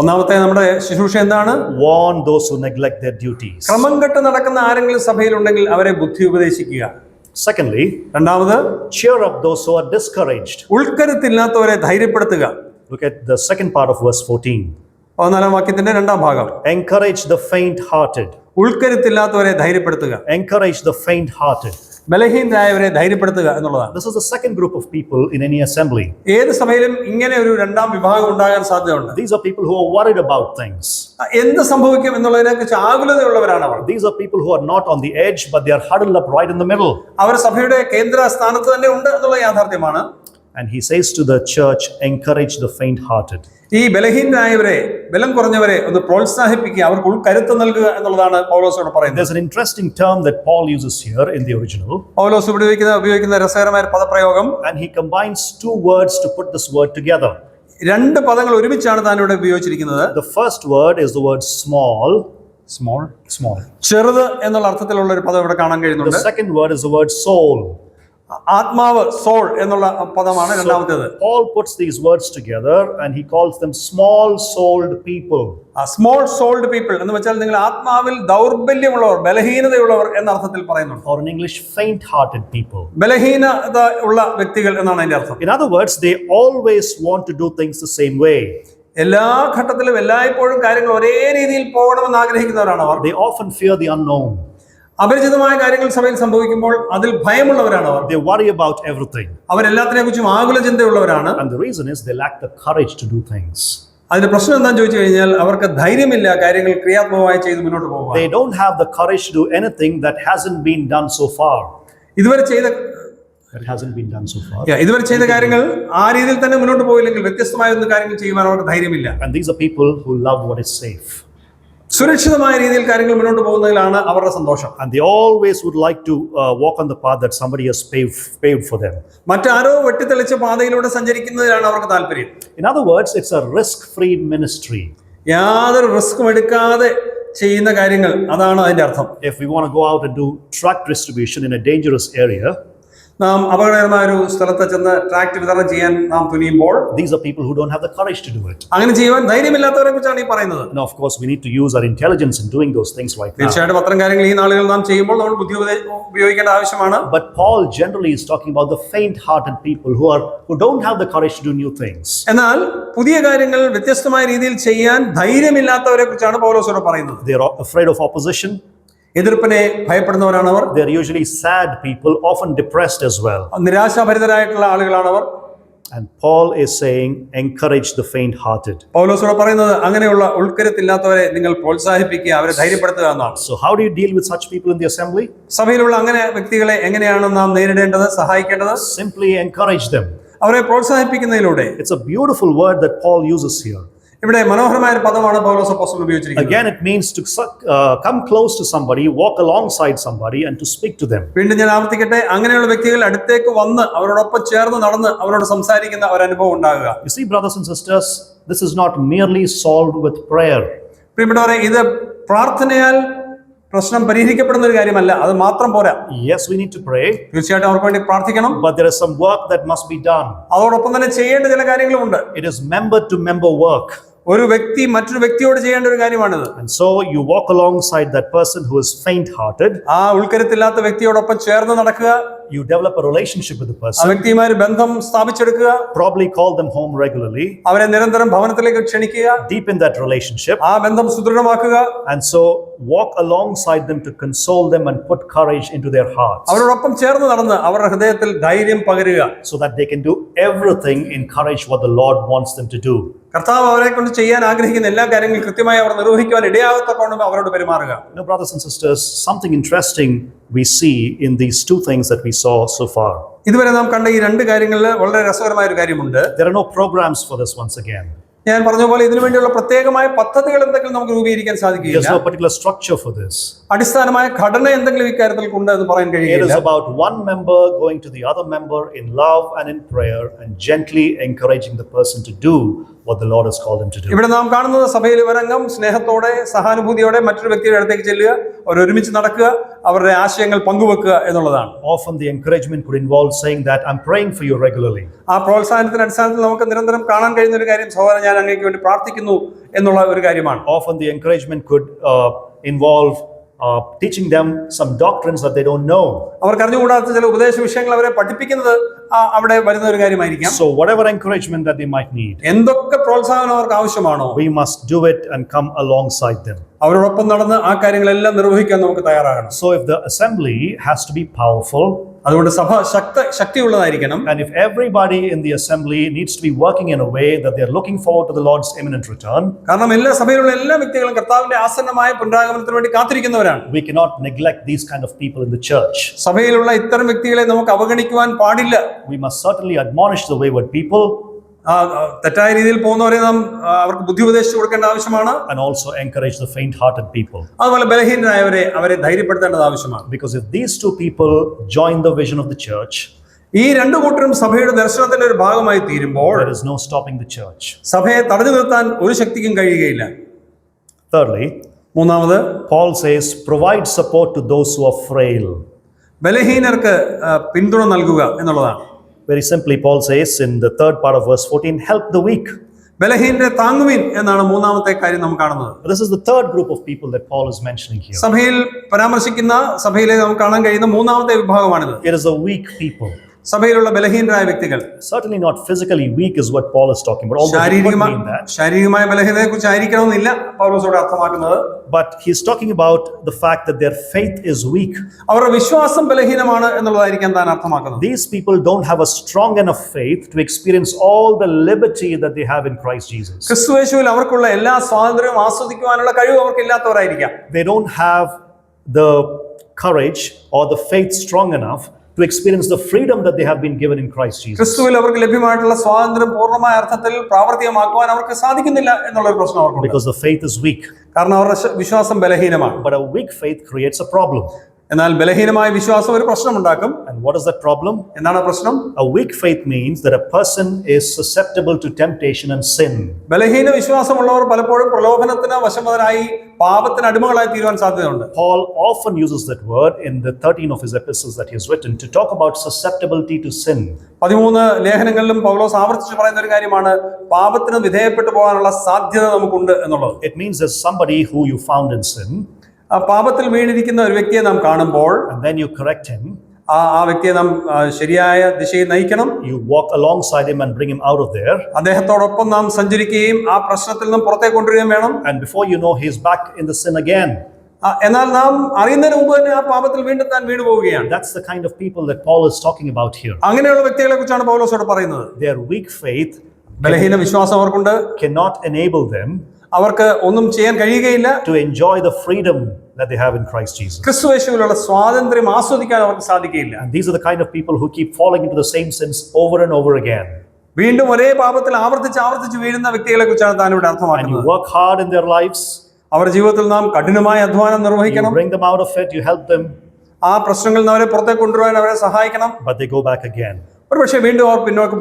ഒന്നാമത്തെ നമ്മുടെ ശുശ്രൂഷ എന്താണ്? Warn those who neglect their duties. ക്രമം കെട്ട് നടക്കുന്ന ആരെങ്കിലും സഭയിലുണ്ടെങ്കിൽ അവരെ ബുദ്ധി ഉപദേശിക്കുക. Secondly, രണ്ടാമത് cheer up those who are discouraged. ഉൾക്കരുത്തില്ലാത്തവരെ ധൈര്യപ്പെടുത്തുക. Look at the second part of verse 14. 14-ാം വാക്യത്തിന്റെ രണ്ടാം ഭാഗം. Encourage the faint-hearted. ഉൾക്കരുത്തില്ലാത്തവരെ ധൈര്യപ്പെടുത്തുക. Encourage the faint-hearted. ബലഹീനരായവരെ ധൈര്യപ്പെടുത്തുക എന്നുള്ളതാണ്. This is the second group of people in any assembly. ഏത് സഭയിലും ഇങ്ങനെ ഒരു രണ്ടാം വിഭാഗം ഉണ്ടാകാൻ സാധ്യതയുണ്ട്. These are people who are worried about things. എന്ത് സംഭവിക്കും എന്നുള്ളതിനെക്കുറിച്ച് ആകുലതയുള്ളവരാണ് അവർ. These are people who are not on the edge, but they are huddled up right in the middle. അവർ സഭയുടെ കേന്ദ്ര സ്ഥാനത്ത് തന്നെ ഉണ്ട് എന്നുള്ള യാഥാർത്ഥ്യമാണ്. And he says to the church, encourage the faint-hearted. ഈ ബലഹീനരായവരെ, ബലം കുറഞ്ഞവരെ ഒന്ന് പ്രോത്സാഹിപ്പിക്കുക, അവർക്ക് ഉൾക്കരുത്ത് നൽകുക എന്നുള്ളതാണ് പൗലോസോട് പറയുന്നത്. There's an interesting term that Paul uses here in the original. പൗലോസ് ഉപയോഗിക്കുന്ന രസകരമായ പദപ്രയോഗം. And he combines two words to put this word together. രണ്ട് പദങ്ങൾ ഒരുമിച്ചാണ് താൻ ഇവിടെ ഉപയോഗിച്ചിരിക്കുന്നത്. The first word is the word small. Small. ചെറുത് എന്നുള്ള അർത്ഥത്തിലുള്ള ഒരു പദം ഇവിടെ കാണാൻ കഴിയുന്നുണ്ട്. The second word is the word soul. ആത്മാവ്, സോൾ എന്നുള്ള പദമാണ് രണ്ടാമത്തേത്. Paul puts these words together and he calls them small souled people. Small sold people എന്ന് വെച്ചാൽ നിങ്ങൾ ആത്മാവിൽ ദൗർബല്യമുള്ളവർ, ബലഹീനതയുള്ളവർ എന്ന അർത്ഥത്തിൽ പറയുന്നുണ്ട്. Or in English, faint-hearted people. ബലഹീനത ഉള്ള വ്യക്തികൾ എന്നാണ് അതിന്റെ അർത്ഥം. In other words, they always want to do things the same way. എല്ലാ ഘട്ടത്തിലും എല്ലായ്പ്പോഴും കാര്യങ്ങൾ ഒരേ രീതിയിൽ പോകണമെന്ന് ആഗ്രഹിക്കുന്നവരാണ് അവർ. They often fear the unknown. അപരിചിതമായ കാര്യങ്ങൾ സഭയിൽ സംഭവിക്കുമ്പോൾ അതിൽ ഭയമുള്ളവരാണ് അവർ. They worry about everything. അവരെല്ലാത്തിനെ കുറിച്ചും ആകുല ചിന്തയുള്ളവരാണ്. And the reason is they lack the courage to do things. അതിന്റെ പ്രശ്നം എന്താണെന്ന് ചോദിച്ചു കഴിഞ്ഞാൽ അവർക്ക് ധൈര്യമില്ല കാര്യങ്ങൾ ക്രിയാത്മകമായി ചെയ്ത് മുന്നോട്ട് പോകുക. They don't have the courage to do anything that hasn't been done so far. ഇതുവരെ ചെയ്ത ഇതുവരെ ചെയ്ത കാര്യങ്ങൾ ആ രീതിയിൽ തന്നെ മുന്നോട്ട് പോയില്ലെങ്കിൽ വ്യത്യസ്തമായ ഒന്ന് കാര്യങ്ങൾ ചെയ്യുവാൻ അവർക്ക് ധൈര്യമില്ല. And these are people who love what is safe. സുരക്ഷിതമായ രീതിയിൽ കാര്യങ്ങൾ മുന്നോട്ട് പോകുന്നതിലാണ് അവരുടെ സന്തോഷം. And they always would like to walk on the path that somebody has paved for them. മറ്റാരോ വെട്ടിത്തെളിച്ച പാതയിലൂടെ സഞ്ചരിക്കുന്നതിലാണ് അവർക്ക് താല്പര്യം. In other words, it's a risk-free ministry. യാതൊരു റിസ്കും എടുക്കാതെ ചെയ്യുന്ന കാര്യങ്ങൾ, അതാണ് അതിന്റെ അർത്ഥം. If we want to go out and do tract distribution in a dangerous area, നാം അപകടകരമായ ഒരു സ്ഥലത്ത് ചെന്ന് ട്രാക്ട് വിതരണം ചെയ്യാൻ നാം തുനിയുമ്പോൾ these are people who don't have the courage to do it. അങ്ങനെ ചെയ്യുവാൻ ധൈര്യമില്ലാത്തവരെ കുറിച്ചാണ് ഈ പറയുന്നത്. And of course, we need to use our intelligence in doing those things right now. തീർച്ചയായിട്ടും അത്തരം കാര്യങ്ങൾ ഈ നാളുകൾ നാം ചെയ്യുമ്പോൾ നമ്മൾ ബുദ്ധി ഉപയോഗിക്കേണ്ട ആവശ്യമാണ്. But Paul generally is talking about the faint-hearted people who don't have the courage to do new things. എന്നാൽ പുതിയ കാര്യങ്ങൾ വ്യത്യസ്തമായ രീതിയിൽ ചെയ്യാൻ ധൈര്യമില്ലാത്തവരെ കുറിച്ചാണ് പൗലോസ് ഇവിടെ പറയുന്നത്. They are afraid of opposition. എതിർപ്പിനെ ഭയപ്പെടുന്നവരാണ് our. They are usually sad people, often depressed as well. നിരാശാഭരിതരായിട്ടുള്ള ആളുകളാണ് അവർ. And Paul is saying, encourage the faint-hearted. പൗലോസ് ഇവിടെ പറയുന്നത് അങ്ങനെയുള്ള ഉൾക്കരുത്തില്ലാത്തവരെ നിങ്ങൾ പ്രോത്സാഹിപ്പിക്കുക, അവരെ ധൈര്യപ്പെടുത്തുക എന്നാണ്. So how do you deal with such people in the assembly? സഭയിലുള്ള അങ്ങനെ വ്യക്തികളെ എങ്ങനെയാണ് നാം നേരിടേണ്ടത്, സഹായിക്കേണ്ടത്? Simply encourage them. അവരെ പ്രോത്സാഹിപ്പിക്കുന്നതിലൂടെ. It's a beautiful word that Paul uses here. ഇവിടെ മനോഹരമായ ഒരു പദമാണ് പൗലോസ് അപ്പോസ്തലൻ ഉപയോഗിച്ചിരിക്കുന്നത്. Again, it means to come close to somebody, walk alongside somebody and to speak to them. വീണ്ടും ഞാൻ ആവർത്തിക്കട്ടെ, അങ്ങനെയുള്ള വ്യക്തികൾ അടുത്തേക്ക് വന്ന് അവരോടൊപ്പം ചേർന്ന് നടന്ന് അവരോട് സംസാരിക്കുന്ന ഒരു അനുഭവം ഉണ്ടാകുക. You see, brothers and sisters, this is not merely solved with prayer. പ്രിയപ്പെട്ടവരെ, ഇത് പ്രാർത്ഥനയാൽ പ്രശ്നം പരിഹരിക്കപ്പെടുന്ന ഒരു കാര്യമല്ല, അത് മാത്രം പോരാ. Yes, we need to pray. തീർച്ചയായിട്ടും അവർക്ക് വേണ്ടി പ്രാർത്ഥിക്കണം. But there is some work that must be done. അതോടൊപ്പം തന്നെ ചെയ്യേണ്ട ചില കാര്യങ്ങളുമുണ്ട്. It is member to member work. ഒരു വ്യക്തി മറ്റൊരു വ്യക്തിയോട് ചെയ്യേണ്ട ഒരു കാര്യമാണിത്. And so you walk alongside that person who is faint-hearted. ആ ഉൾക്കരുത്തില്ലാത്ത വ്യക്തിയോടൊപ്പം ചേർന്ന് നടക്കുക. You develop a relationship with the ആ person. വ്യക്തിയുമായി ബന്ധം സ്ഥാപിച്ചെടുക്കുക. Probably call them home regularly. അവരെ നിരന്തരം ഭവനത്തിലേക്ക് ക്ഷണിക്കുക. Deepen that relationship. ആ ബന്ധം സുദൃഢമാക്കുക. And so walk alongside them to console them and put courage into their hearts. അവരോടൊപ്പം ചേർന്ന് നടന്ന് അവരുടെ ഹൃദയത്തിൽ ധൈര്യം പകരുക. So that they can do everything, encourage what the Lord wants them to do. കർത്താവ് അവരെ കൊണ്ട് ചെയ്യാൻ ആഗ്രഹിക്കുന്ന എല്ലാ കാര്യങ്ങളും കൃത്യമായി അവർ നിർവഹിക്കുവാൻ ഇടയാകത്തക്കവണ്ണം അവരോട് പെരുമാറുക. Now, brothers and sisters, something interesting we see in these two things that we saw so far. ഇതുവരെ നാം കണ്ട ഈ രണ്ട് കാര്യങ്ങളിൽ വളരെ രസകരമായ ഒരു കാര്യമുണ്ട്. There are no programs for this once again. ഞാൻ പറഞ്ഞ പോലെ ഇതിനു വേണ്ടിയുള്ള പ്രത്യേകമായ പദ്ധതികൾ എന്തെങ്കിലും നമുക്ക് രൂപീകരിക്കാൻ There's സാധിക്കില്ല. no particular structure for this. അടിസ്ഥാനമായ ഘടന എന്തെങ്കിലും ഇക്കാര്യത്തിൽ ഉണ്ട് എന്ന് പറയാൻ It is കഴിയില്ല. about one member going to the other member in love and in prayer and gently encouraging the person to do what the Lord has called him to do. ഇവിടെ നാം കാണുന്നത് സഭയിൽ ഒരംഗം സ്നേഹത്തോടെ സഹാനുഭൂതിയോടെ മറ്റൊരു വ്യക്തിയുടെ അടുത്തേക്ക് ചെല്ലുക, അവർ ഒരുമിച്ച് നടക്കുക, അവരുടെ ആശയങ്ങൾ പങ്കുവെക്കുക എന്നുള്ളതാണ്. Often the encouragement could involve saying that I'm praying for you regularly. ആ പ്രോത്സാഹനത്തിന്റെ അടിസ്ഥാനത്തിൽ നമുക്ക് നിരന്തരം കാണാൻ കഴിയുന്ന ഒരു കാര്യം, സഹോദരൻ ഞാൻ അങ്ങേക്ക് വേണ്ടി പ്രാർത്ഥിക്കുന്നു എന്നുള്ള ഒരു കാര്യമാണ്. Often the encouragement could involve teaching them some doctrines that they don't know. അവർക്ക് അറിഞ്ഞുകൂടാത്ത ചില ഉപദേശ വിഷയങ്ങൾ അവരെ പഠിപ്പിക്കുന്നത് അവിടെ വരുന്ന ഒരു കാര്യമായിരിക്കാം. So whatever encouragement that they might need, എന്തൊക്കെ പ്രോത്സാഹനം അവർക്ക് ആവശ്യമാണോ, we must do it and come alongside them. അവരോടൊപ്പം നടന്ന് ആ കാര്യങ്ങളെല്ലാം നിർവഹിക്കാൻ നമുക്ക് തയ്യാറാകണം. So if the assembly has to be powerful, അതുകൊണ്ട് സഭ ശക്തിയുള്ളതായിരിക്കണം. and if everybody in the assembly needs to be working in a way that they are looking forward to the Lord's imminent return, കാരണം എല്ലാ സഭയിലുള്ള എല്ലാ വ്യക്തികളും കർത്താവിന്റെ ആസന്നമായ പുനരാഗമനത്തിന് വേണ്ടി കാത്തിരിക്കുന്നവരാണ്. we cannot neglect these kind of people in the church. സഭയിലുള്ള ഇത്തരം വ്യക്തികളെ നമുക്ക് അവഗണിക്കുവാൻ പാടില്ല. We must certainly admonish the wayward people തെറ്റായ രീതിയിൽ പോകുന്നവരെ നാം അവർക്ക് ബുദ്ധി ഉപദേശിച്ചു കൊടുക്കേണ്ട ആവശ്യമാണ്. and also encourage the faint-hearted people. അതുപോലെ ബലഹീനരായവരെ അവരെ ധൈര്യപ്പെടുത്തേണ്ടത് ആവശ്യമാണ്. Because if these two people join the vision of the church, ഈ രണ്ടു കൂട്ടരും സഭയുടെ ദർശനത്തിന്റെ ഒരു ഭാഗമായി തീരുമ്പോൾ there is no stopping the church. സഭയെ തടഞ്ഞു നിർത്താൻ ഒരു ശക്തിക്കും കഴിയുകയില്ല. Thirdly, മൂന്നാമത് Paul says, provide support to those who are frail. ബലഹീനർക്ക് പിന്തുണ നൽകുക എന്നുള്ളതാണ്. Very simply, Paul says in the third part of verse 14, help the weak. ബലഹീനരെ താങ്ങുവിൻ എന്നാണ് മൂന്നാമത്തെ കാര്യം നാം കാണുന്നത്. This is the third group of people that Paul is mentioning here. സഭയിൽ പരാമർശിക്കുന്ന, സഭയിലെ നമുക്ക് കാണാൻ കഴിയുന്ന മൂന്നാമത്തെ വിഭാഗമാണിത്. It is the weak people. സഭയിലുള്ള ബലഹീനരായ വ്യക്തികൾ. Certainly not physically weak is what Paul is talking about, although he could mean that. ശാരീരികമായ ബലഹീനതയെ കുറിച്ച് ആയിരിക്കണമെന്നില്ല പൗലോസ് ഇവിടെ അർത്ഥമാക്കുന്നത്. But he's talking about the fact that their faith is weak. അവരുടെ വിശ്വാസം ബലഹീനമാണ് എന്നുള്ളതായിരിക്കാം താൻ അർത്ഥമാക്കുന്നത്. These people don't have a strong enough faith to experience all the liberty that they have in Christ Jesus. ക്രിസ്തുയേശുവിൽ അവർക്കുള്ള എല്ലാ സ്വാതന്ത്ര്യവും ആസ്വദിക്കുവാനുള്ള കഴിവ് അവർക്ക് ഇല്ലാത്തവരായിരിക്കാം. They don't have the courage or the faith strong enough to experience the freedom that they have been given in Christ Jesus. ക്രിസ്തുവിൽ അവർക്ക് ലഭ്യമായിട്ടുള്ള സ്വാതന്ത്ര്യം പൂർണ്ണമായ അർത്ഥത്തിൽ പ്രാവർത്തികമാക്കുവാൻ അവർക്ക് സാധിക്കുന്നില്ല എന്നുള്ള ഒരു പ്രശ്നം അവർക്കുണ്ട്. Because the faith is weak. കാരണം അവരുടെ വിശ്വാസം ബലഹീനമാണ്. But a weak faith creates a problem. എന്നാൽ ബലഹീനമായ വിശ്വാസം ഒരു പ്രശ്നമുണ്ടാക്കും. And what is that problem? എന്താണ് പ്രശ്നം? A weak faith means that a person is susceptible to temptation and sin. ബലഹീന വിശ്വാസമുള്ളവർ പലപ്പോഴും പ്രലോഭനത്തിന് വശംവദരായി പാപത്തിന് അടിമകളായി തീരുവാൻ സാധ്യതയുണ്ട്. Paul often uses that word in the 13 of his epistles that he has written to talk about susceptibility to sin. 13 ലേഖനങ്ങളിലും പൗലോസ് ആവർത്തിച്ച് പറയുന്ന ഒരു കാര്യമാണ് പാപത്തിന് വിധേയപ്പെട്ടു പോകാനുള്ള സാധ്യത നമുക്കുണ്ട് എന്നുള്ളത്. It means there's somebody who you found in sin. ആ പാപത്തിൽ വീണിരിക്കുന്ന ഒരു വ്യക്തിയെ നാം കാണുമ്പോൾ And then you correct him. ആ വ്യക്തിയെ നാം ശരിയായ ദിശയിൽ നയിക്കണം. You walk alongside him and bring him out of there. അദ്ദേഹത്തോടൊപ്പം നാം സഞ്ചരിക്കുകയും ആ പ്രശ്നത്തിൽ നിന്നും പുറത്തേക്ക് കൊണ്ടുവരികയും വേണം. And before you know, he's back in the sin again. എന്നാൽ നാം അറിയുന്നതിന് മുമ്പ് തന്നെ ആ പാപത്തിൽ വീണ്ടും താൻ വീണു പോവുകയാണ്. That's the kind of people that Paul is talking about here. അങ്ങനെയുള്ള വ്യക്തികളെ കുറിച്ചാണ് പൗലോസോട് പറയുന്നത്. Their weak faith ബലഹീന വിശ്വാസം അവർക്കുണ്ട്. cannot enable them അവർക്ക് ഒന്നും ചെയ്യാൻ കഴിയുകയില്ല. to enjoy the freedom that they have in Christ Jesus. ക്രിസ്തുയേശുവിലുള്ള സ്വാതന്ത്ര്യം ആസ്വദിക്കാൻ അവർക്ക് സാധിക്കുകയില്ല. And these are the kind of people who keep falling into the same sins over and over again. വീണ്ടും ഒരേ പാപത്തിൽ ആവർത്തിച്ച് വീഴുന്ന വ്യക്തികളെ കുറിച്ചാണ് താൻ ഇവിടെ And you അർത്ഥമാക്കുന്നത്. work hard in their lives. അവരുടെ ജീവിതത്തിൽ നാം കഠിനമായ അധ്വാനം You നിർവഹിക്കണം. bring them out of it. You help them. ആ പ്രശ്നങ്ങളിൽ നിന്ന് അവരെ പുറത്തേക്ക് കൊണ്ടുവരാൻ അവരെ സഹായിക്കണം. But they go back again. ഒരുപക്ഷെ വീണ്ടും അവർ പിന്നോട്ട്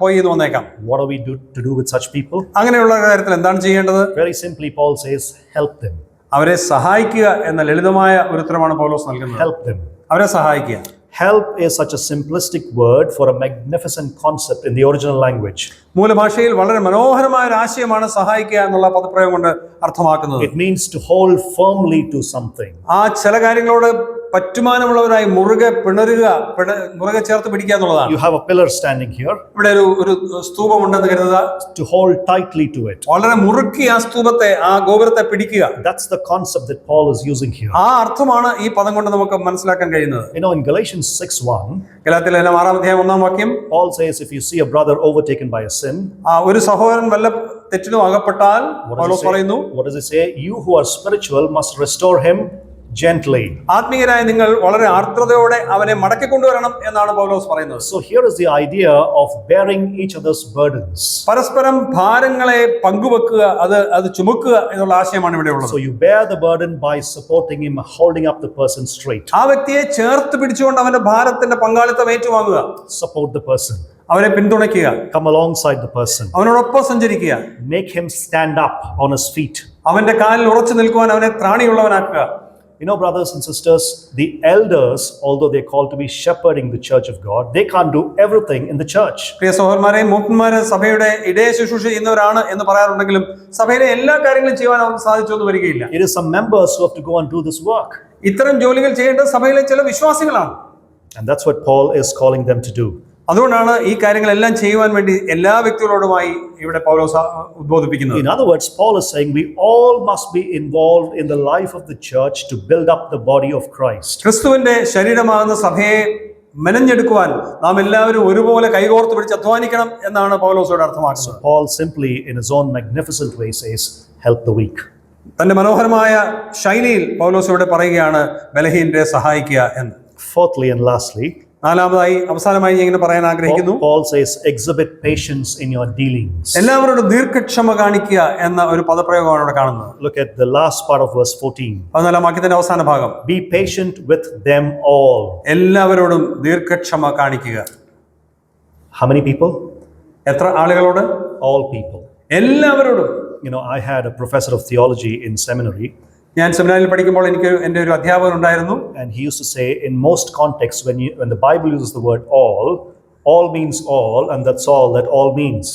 പോയി എന്ന് വന്നേക്കാം. What are we to do with such people? അങ്ങനെയുള്ള കാര്യത്തിൽ എന്താണ് ചെയ്യേണ്ടത്? Very simply, Paul says, help them. അവരെ സഹായിക്കുക എന്ന ലളിതമായ ഒരു ഉത്തരമാണ് പൗലോസ് നൽകുന്നത്. Help them. അവരെ സഹായിക്കുക. Help is such a simplistic word for a magnificent concept in the original language. മൂലഭാഷയിൽ വളരെ മനോഹരമായ ഒരു ആശയമാണ് സഹായിക്കുക എന്നുള്ള പദപ്രയോഗം കൊണ്ട് അർത്ഥമാക്കുന്നത്. It means to hold firmly to something. ആ ചില കാര്യങ്ങളോട് പറ്റുമാനമുള്ളവരായി മുറുകെ ചേർത്ത് പിടിക്കുക എന്നുള്ളതാണ്. You have a pillar standing here. ഇവിടെ ഒരു സ്തൂപം ഉണ്ടെന്ന് കരുതുക. To hold tightly to it. വളരെ മുറുക്കി ആ സ്തൂപത്തെ ആ ഗോപുരത്തെ പിടിക്കുക. That's the concept that Paul is using here. ആ അർത്ഥമാണ് ഈ പദം കൊണ്ട് നമുക്ക് മനസ്സിലാക്കാൻ കഴിയുന്നത്. You know, in Galatians 6:1, ഗലാത്യർ ലേഖനം 6-1 Paul says, if you see a brother overtaken by a sin, ഒരു സഹോദരൻ വല്ല തെറ്റിലും അകപ്പെട്ടാൽ പൗലോസ് പറയുന്നു, what does it say? You who are spiritual must restore him gently. ആത്മീയരായ നിങ്ങൾ വളരെ ആർദ്രതയോടെ അവനെ മടക്കി കൊണ്ടുവരണം എന്നാണ് പൗലോസ് പറയുന്നത്. So here is the idea of bearing each other's burdens. പരസ്പരം ഭാരങ്ങളെ പങ്കുവെക്കുക, അത് ചുമക്കുക എന്നുള്ള ആശയമാണ് ഇവിടെ ഉള്ളത്. So you bear the burden by supporting him, holding up the person straight. ആ വ്യക്തിയെ ചേർത്ത് പിടിച്ചുകൊണ്ട് അവന്റെ ഭാരത്തിന്റെ പങ്കാളിത്തം ഏറ്റുവാങ്ങുക. Support the person. അവരെ പിന്തുണയ്ക്കുക. Come alongside the person. അവനോടൊപ്പം സഞ്ചരിക്കുക. Make him stand up on his feet. അവന്റെ കാലിൽ ഉറച്ചു നിൽക്കുവാൻ അവനെ ത്രാണിയുള്ളവനാക്കുക. You know, brothers and sisters, the elders, although they're called to be shepherding the church of God, they can't do everything in the church. പ്രിയ സഹോദരന്മാരെ, മൂപ്പന്മാരെ സഭയുടെ ഇടയ ശുശ്രൂഷ ചെയ്യുന്നവരാണ് എന്ന് പറയാറുണ്ടെങ്കിലും സഭയിലെ എല്ലാ കാര്യങ്ങളും ചെയ്യാൻ അവർക്ക് സാധിച്ചൊന്നും വരികയില്ല. It is some members who have to go and do this work. ഇത്തരം ജോലികൾ ചെയ്യേണ്ടത് സഭയിലെ ചില വിശ്വാസികളാണ്. And that's what Paul is calling them to do. അതുകൊണ്ടാണ് ഈ കാര്യങ്ങളെല്ലാം ചെയ്യുവാൻ വേണ്ടി എല്ലാ വ്യക്തികളോടുമായി ഇവിടെ പൗലോസ് ഉദ്ബോധിപ്പിക്കുന്നത്. In other words, Paul is saying we all must be involved in the life of the church to build up the body of Christ. ക്രിസ്തുവിന്റെ ശരീരമാകുന്ന സഭയെ മെനഞ്ഞെടുക്കുവാൻ നാം എല്ലാവരും ഒരുപോലെ കൈകോർത്ത് പിടിച്ച് അധ്വാനിക്കണം എന്നാണ് പൗലോസോട് അർത്ഥമാക്കുന്നത്. So Paul simply in his own magnificent way says, help the weak. തന്റെ മനോഹരമായ ശൈലിയിൽ പൗലോസ് ഇവിടെ പറയുകയാണ് ബലഹീനരെ സഹായിക്കുക എന്ന്. Fourthly and lastly, അവസാനമായി ഇങ്ങനെ പറയാൻ ആഗ്രഹിക്കുന്നു. Paul says, exhibit patience in your dealings. എല്ലാവരോടും ദീർഘക്ഷമ കാണിക്കുക എന്ന ഒരു പദപ്രയോഗമാണ് ഇവിടെ കാണുന്നത്. Look at the last part of verse 14. 14 വാക്യത്തിന്റെ അവസാന ഭാഗം. Be patient with them all. എല്ലാവരോടും ദീർഘക്ഷമ കാണിക്കുക. How many people? എത്ര ആളുകളോട്? All people. എല്ലാവരോടും. You know, I had a professor of theology in seminary. ഞാൻ സെമിനാരിൽ പഠിക്കുമ്പോൾ എനിക്ക് എൻ്റെ ഒരു അധ്യാപകൻ ഉണ്ടായിരുന്നു. And he used to say, in most contexts, when the Bible uses the word all means all, and that's all that all means.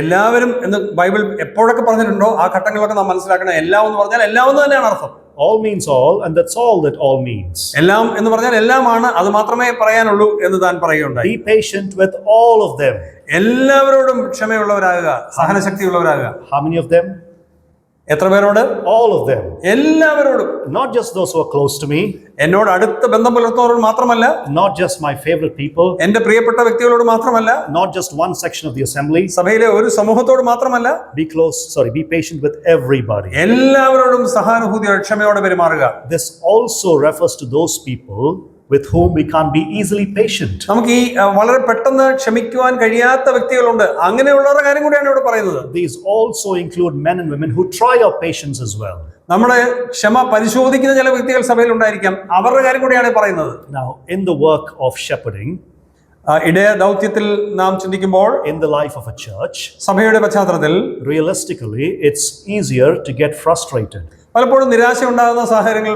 എല്ലാവരും എന്ന് Bible എപ്പോഴൊക്കെ പറഞ്ഞിട്ടുണ്ടോ ആ ഘട്ടങ്ങളിലൊക്കെ നാം മനസ്സിലാക്കണം. എല്ലാം എന്ന് പറഞ്ഞാൽ എല്ലാം എന്ന് തന്നെയാണ് അർത്ഥം. All means all, and that's all that all means. എല്ലാം എന്ന് പറഞ്ഞാൽ എല്ലാമാണ്, അത് മാത്രമേ പറയാനുള്ളൂ എന്ന് താൻ പറയുകയുണ്ടായി. Be patient with all of them. എല്ലാവരോടും ക്ഷമയുള്ളവരാകുക, സഹനശക്തിയുള്ളവരാകുക. How many of them? എത്ര പേരോട്? All of them. എല്ലാവരോടും. Not just those who are close to me. എന്നോട് അടുത്ത ബന്ധം പുലർത്തുന്നവരോട് മാത്രമല്ല. Not just my favorite people. എന്റെ പ്രിയപ്പെട്ട വ്യക്തികളോട് മാത്രമല്ല. Not just one section of the assembly. സഭയിലെ ഒരു സമൂഹത്തോട് മാത്രമല്ല. Be patient with everybody. എല്ലാവരോടും സഹാനുഭൂതിയോടെ ക്ഷമയോടെ പെരുമാറുക. This also refers to those people with whom we can't be easily patient. നമുക്ക് ഈ വളരെ പെട്ടെന്ന് ക്ഷമിക്കുവാൻ കഴിയാത്ത വ്യക്തികളുണ്ട്. അങ്ങനെയുള്ളവരുടെ കാര്യം കൂടിയാണ് ഇവിടെ പറയുന്നത്. These also include men and women who try our patience as well. നമ്മുടെ ക്ഷമ പരിശോധിക്കുന്ന ചില വ്യക്തികൾ സഭയിൽ ഉണ്ടായിരിക്കാം. അവരുടെ കാര്യം കൂടിയാണ് പറയുന്നത്. Now, in the work of shepherding, ഇടയ ദൗത്യത്തിൽ നാം ചിന്തിക്കുമ്പോൾ, in the life of a church, സഭയുടെ പശ്ചാത്തലത്തിൽ realistically, it's easier to get frustrated. പലപ്പോഴും നിരാശ ഉണ്ടാകുന്ന സാഹചര്യങ്ങൾ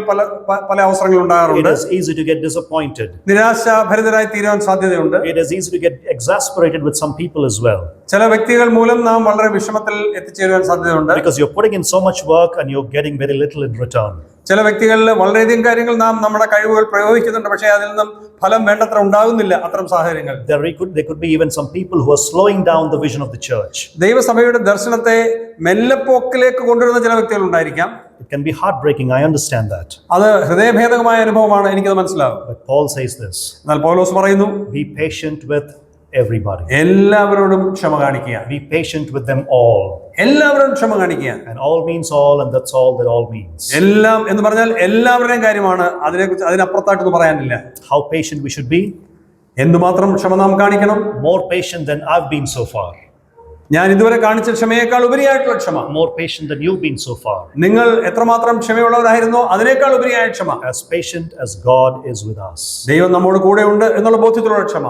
പല അവസരങ്ങൾ ഉണ്ടാകാറുണ്ട്. It is easy to get disappointed. നിരാശാഭരിതരായി തീരാൻ സാധ്യതയുണ്ട്. It is easy to get exasperated with some people as well. ചില വ്യക്തികൾ മൂലം നാം വളരെ വിഷമത്തിൽ എത്തിച്ചേരുവാൻ സാധ്യതയുണ്ട്. Because you're putting in so much work and you're getting very little in return. ചില വ്യക്തികളിൽ വളരെയധികം കാര്യങ്ങൾ നാം നമ്മുടെ കഴിവുകൾ പ്രയോഗിക്കുന്നുണ്ട്, പക്ഷേ അതിൽ നിന്നും ഫലം വേണ്ടത്ര ഉണ്ടാകുന്നില്ല. അത്തരം സാഹചര്യങ്ങൾ There could be even some people who are slowing down the vision of the church. ദൈവസഭയുടെ ദർശനത്തെ മെല്ലെപ്പോക്കിലേക്ക് കൊണ്ടുവരുന്ന ചില വ്യക്തികൾ ഉണ്ടായിരിക്കാം. It can be heartbreaking, I understand that. അത് ഹൃദയഭേദകമായ അനുഭവമാണ്, എനിക്കത് മനസ്സിലാവും. But Paul says this. എന്നാൽ പൗലോസ് പറയുന്നു, Be patient with everybody. എല്ലാവരോടും ക്ഷമ കാണിക്കുക. Be patient with them all. എല്ലാവരോടും ക്ഷമ കാണിക്കുക. And all means all, and that's all that all means. എല്ലാം എന്ന് പറഞ്ഞാൽ എല്ലാവരുടെയും കാര്യമാണ്. അതിനെക്കുറിച്ച് അതിനപ്പുറത്തായിട്ടൊന്നും പറയാനില്ല. How patient we should be? എന്തുമാത്രം ക്ഷമ നാം കാണിക്കണം? More patient than I've been so far. ഞാൻ ഇതുവരെ കാണിച്ച ക്ഷമയേക്കാൾ ഉപരിയായിട്ടുള്ള ക്ഷമ. More patient than you've been so far. നിങ്ങൾ എത്രമാത്രം ക്ഷമയുള്ളവരായിരുന്നോ അതിനേക്കാൾ ഉപരിയായ ക്ഷമ. As patient as God is with us. ദൈവം നമ്മോട് കൂടെയുണ്ട് എന്നുള്ള ബോധ്യത്തിലുള്ള ക്ഷമ.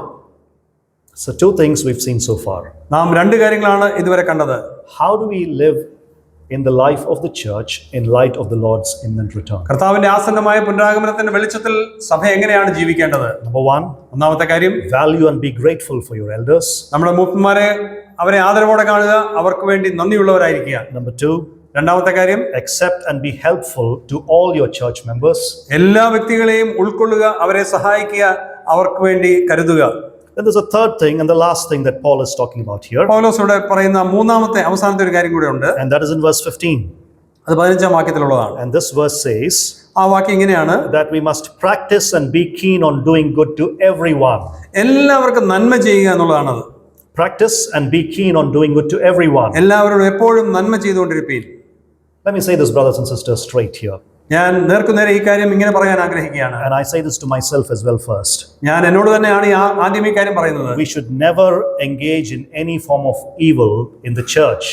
So two things we've seen so far. നാം രണ്ട് കാര്യങ്ങളാണ് ഇതുവരെ കണ്ടത്. How do we live in the life of the church in light of the Lord's imminent return? കർത്താവിന്റെ ആസന്നമായ പുനരാഗമനത്തിന്റെ വെളിച്ചത്തിൽ സഭ എങ്ങനെയാണ് ജീവിക്കേണ്ടത്? Number one, ഒന്നാമത്തെ കാര്യം, value and be grateful for your elders. നമ്മുടെ മൂപ്പന്മാരെ അവരെ ആദരവോടെ കാണുക, അവർക്ക് വേണ്ടി നന്ദിയുള്ളവരായിരിക്കുക. Number two, രണ്ടാമത്തെ കാര്യം, accept and be helpful to all your church members. എല്ലാ വ്യക്തികളെയും ഉൾക്കൊള്ളുക, അവരെ സഹായിക്കുക, അവർക്ക് വേണ്ടി കരുതുക. Then there's a third thing and the last thing that Paul is talking about here. പൗലോസ് ഇവിടെ പറയുന്ന മൂന്നാമത്തെ അവസാനത്തെ ഒരു കാര്യം കൂടെ ഉണ്ട്. And that is in verse 15. അത് 15-ാം വാക്യത്തിലുള്ളതാണ്. And this verse says ആ വാക്യം ഇങ്ങനെയാണ്, that we must practice and be keen on doing good to everyone. എല്ലാവർക്കും നന്മ ചെയ്യുക എന്നുള്ളതാണത്. Practice and be keen on doing good to everyone. എല്ലാവരോടും എപ്പോഴും നന്മ ചെയ്തുകൊണ്ടിരിപ്പീൻ. Let me say this, brothers and sisters, straight here. ഞാൻ നേർക്കുനേരെ ഈ കാര്യം ഇങ്ങനെ പറയാൻ ആഗ്രഹിക്കുകയാണ്. And I say this to myself as well first. ഞാൻ എന്നോട് തന്നെയാണ് ആദ്യം ഈ കാര്യം പറയുന്നത്. We should never engage in any form of evil in the church.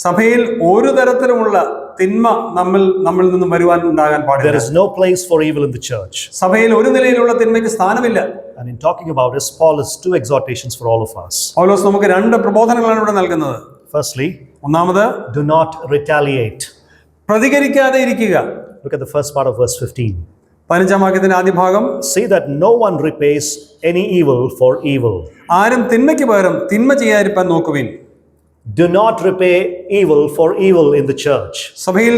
സഭയിൽ ഒരു തരത്തിലുമുള്ള തിന്മ നമ്മിൽ നിന്നും വരുവാൻ ഉണ്ടാകാൻ പാടില്ല. There is no place for evil in the church. സഭയിൽ ഒരു നിലയിലുള്ള തിന്മയ്ക്ക് സ്ഥാനമില്ല. And in talking about this, Paul has two exhortations for all of us. പൗലോസ് നമുക്ക് രണ്ട് പ്രബോധനങ്ങളാണ് ഇവിടെ നൽകുന്നത്. Firstly, ഒന്നാമത്, do not retaliate. പ്രതികരിക്കാതെ ഇരിക്കുക. Look at the first part of verse 15. 15-ാം വാക്യത്തിന്റെ ആദ്യ ഭാഗം, See that no one repays any evil for evil. ആരും തിന്മയ്ക്ക് പകരം തിന്മ ചെയ്യാതിരിക്കാൻ നോക്കുവിൻ. Do not repay evil for evil in the church. സഭയിൽ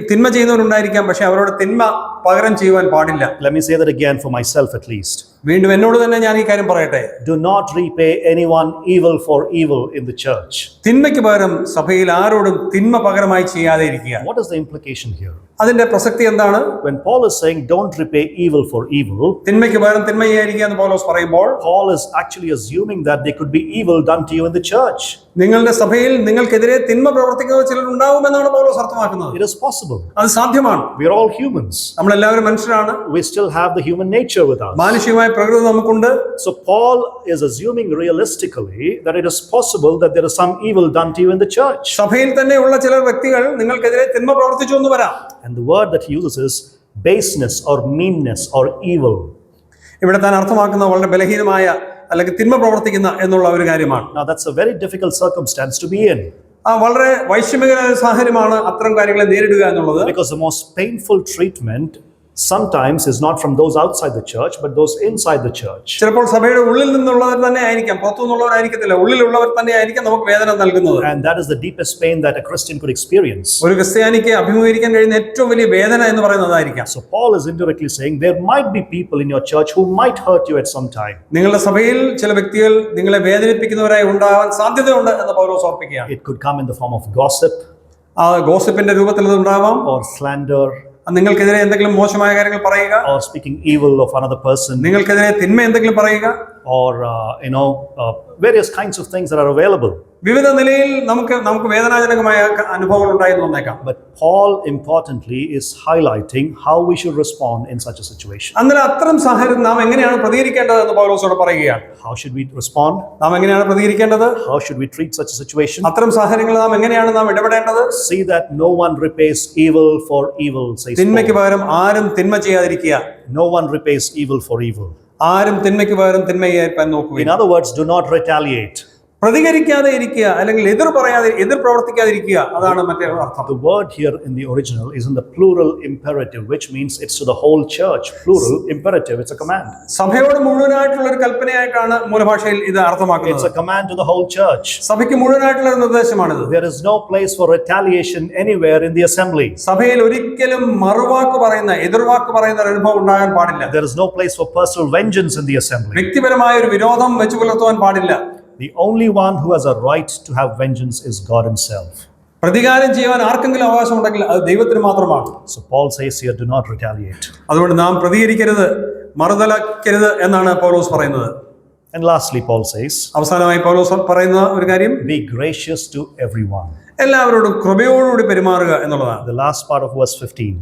തിന്മ ചെയ്യുന്നവരുണ്ടായിരിക്കാം, പക്ഷെ അവരോട് തിന്മ പകരം ചെയ്യുവാൻ പാടില്ല. Let me say that again for myself at least. വീണ്ടും എന്നോട് തന്നെ ഞാൻ ഈ കാര്യം പറയട്ടെ. Do not repay anyone evil for evil in the church. തിന്മയ്ക്ക് പകരം സഭയിൽ ആരോടും തിന്മ പകരമായി ചെയ്യാതെ ഇരിക്കുക. What is the implication here? അതിന്റെ പ്രസക്തി എന്താണ്? When Paul is saying don't repay evil for evil, തിന്മയ്ക്ക് പകരം തിന്മ ചെയ്യാതിരിക്കുക എന്ന് പൗലോസ് പറയുമ്പോൾ, Paul is actually assuming that there could be evil done to you in the church. നിങ്ങളുടെ സഭയിൽ നിങ്ങൾക്കെതിരെ തിന്മ പ്രവർത്തിക്കുന്ന ചിലർ ഉണ്ടാവുമെന്നാണ് പൗലോസ് അർത്ഥമാക്കുന്നത്. It is possible. അത് സാധ്യമാണ്. We are all humans. നമ്മളെല്ലാവരും മനുഷ്യരാണ്. We still have the human nature with us. മാനുഷികമായ പ്രകൃതി നമുക്കുണ്ട്. So Paul is assuming realistically that it is possible that there is some evil done to you in the church. സഭയിൽ തന്നെയുള്ള ചില വ്യക്തികൾ നിങ്ങൾക്കെതിരെ തിന്മ പ്രവർത്തിച്ചു എന്ന് വരാം. And the word that he uses is baseness or meanness or evil. ഇവിടെ താൻ അർത്ഥമാക്കുന്നത് വളരെ ബലഹീനമായ അല്ലെങ്കിൽ തിന്മ പ്രവർത്തിക്കുന്ന എന്നുള്ള ഒരു കാര്യമാണ്. Now that's a very difficult circumstance to be in. വളരെ വൈഷമ്യകരമായ സാഹചര്യമാണ് അത്തരം കാര്യങ്ങളെ നേരിടുക എന്നുള്ളത്. Because the most painful treatment sometimes is not from those outside the church, but those inside the church. ചിലപ്പോൾ സഭയുടെ ഉള്ളിൽ നിന്നുള്ളവർ തന്നെ ആയിരിക്കാം, പുറത്തുനിന്നുള്ളവരായിരിക്കത്തില്ല, ഉള്ളിലുള്ളവർ തന്നെ ആയിരിക്കാം നമുക്ക് വേദന നൽകുന്നത്. And that is the deepest pain that a Christian could experience. ഒരു ക്രിസ്ത്യാനിക്ക് അഭിമുഖീകരിക്കാൻ കഴിയുന്ന ഏറ്റവും വലിയ വേദന എന്ന് പറയുന്നതായിരിക്കാം. So Paul is indirectly saying there might be people in your church who might hurt you at some time. നിങ്ങളുടെ സഭയിൽ ചില വ്യക്തികൾ നിങ്ങളെ വേദനിപ്പിക്കുന്നവരായി ഉണ്ടാവാൻ സാധ്യതയുണ്ട് എന്ന് പൗലോസ് ഓർപ്പിക്കുകയാണ്. It could come in the form of gossip, ആ ഗോസിപ്പിന്റെ രൂപത്തിൽ അത് ഉണ്ടാവാം, or slander, നിങ്ങൾക്കെതിരെ എന്തെങ്കിലും മോശമായ കാര്യങ്ങൾ പറയുക, or speaking evil of another person, നിങ്ങൾക്കെതിരെ തിന്മ എന്തെങ്കിലും പറയുക, or various kinds of things that are available. വിവിധ നിലയിൽ നമുക്ക് വേദനാജനകമായ അനുഭവങ്ങൾ ഉണ്ടായെന്ന് വന്നേക്കാം. But Paul importantly is highlighting how we should respond in such a situation. എന്നാൽ അത്തരം സാഹചര്യം നാം എങ്ങനെയാണ് പ്രതികരിക്കേണ്ടത് എന്ന് പൗലോസോട് പറയുകയാണ്. How should we respond? നാം എങ്ങനെയാണ് പ്രതികരിക്കേണ്ടത്? How should we treat such a situation? അത്തരം സാഹചര്യങ്ങളിൽ നാം എങ്ങനെയാണ് നാം ഇടപെടേണ്ടത്? See that no one repays evil for evil, says തിന്മയ്ക്ക് Paul. പകരം ആരും തിന്മ ചെയ്യാതിരിക്കുക. No one repays evil for evil. ആരും തിന്മയ്ക്ക് പകരം തിന്മ ചെയ്യാൻ നോക്കുക. In other words, do not retaliate. പ്രതികരിക്കാതെ ഇരിക്കുക, അല്ലെങ്കിൽ എതിർ പ്രവർത്തിക്കാതിരിക്കുക, അതാണ് മറ്റേ അർത്ഥം. The word here in the original is in the plural imperative, which means it's to the whole church. Plural imperative, it's a command. സഭയോട് മുഴുവനായിട്ടുള്ള ഒരു കൽപ്പനയായിട്ടാണ് മൂലഭാഷയിൽ ഇത് അർത്ഥമാക്കുന്നത്. It's a command to the whole church. സഭയ്ക്ക് മുഴുവനായിട്ടുള്ള ഒരു നിർദ്ദേശമാണിത്. There is no place for retaliation anywhere in the assembly. സഭയിൽ ഒരിക്കലും മറുവാക്ക് പറയുന്ന, എതിർവാക്ക് പറയുന്ന ഒരു അനുഭവം ഉണ്ടാകാൻ പാടില്ല. There is no place for personal vengeance in the assembly. വ്യക്തിപരമായ ഒരു വിരോധം വെച്ചു പുലർത്തുവാൻ പാടില്ല. The only one who has a right to have vengeance is God himself. പ്രതികാരം ചെയ്യാൻ ആർക്കെങ്കിലും അവകാശമുണ്ടെങ്കിൽ അത് ദൈവത്തിന് മാത്രമാണ്. So Paul says here, do not retaliate. അതുകൊണ്ട് നാം പ്രതികരിക്കരുത്, മറുതലക്കരുത് എന്നാണ് പൗലോസ് പറയുന്നത്. And lastly, Paul says, അവസാനമായി പൗലോസ് പറയുന്ന ഒരു കാര്യം, be gracious to everyone. എല്ലാവരോടും കൃപയോടുകൂടി പെരുമാറുക എന്നുള്ളതാണ്. The last part of verse 15.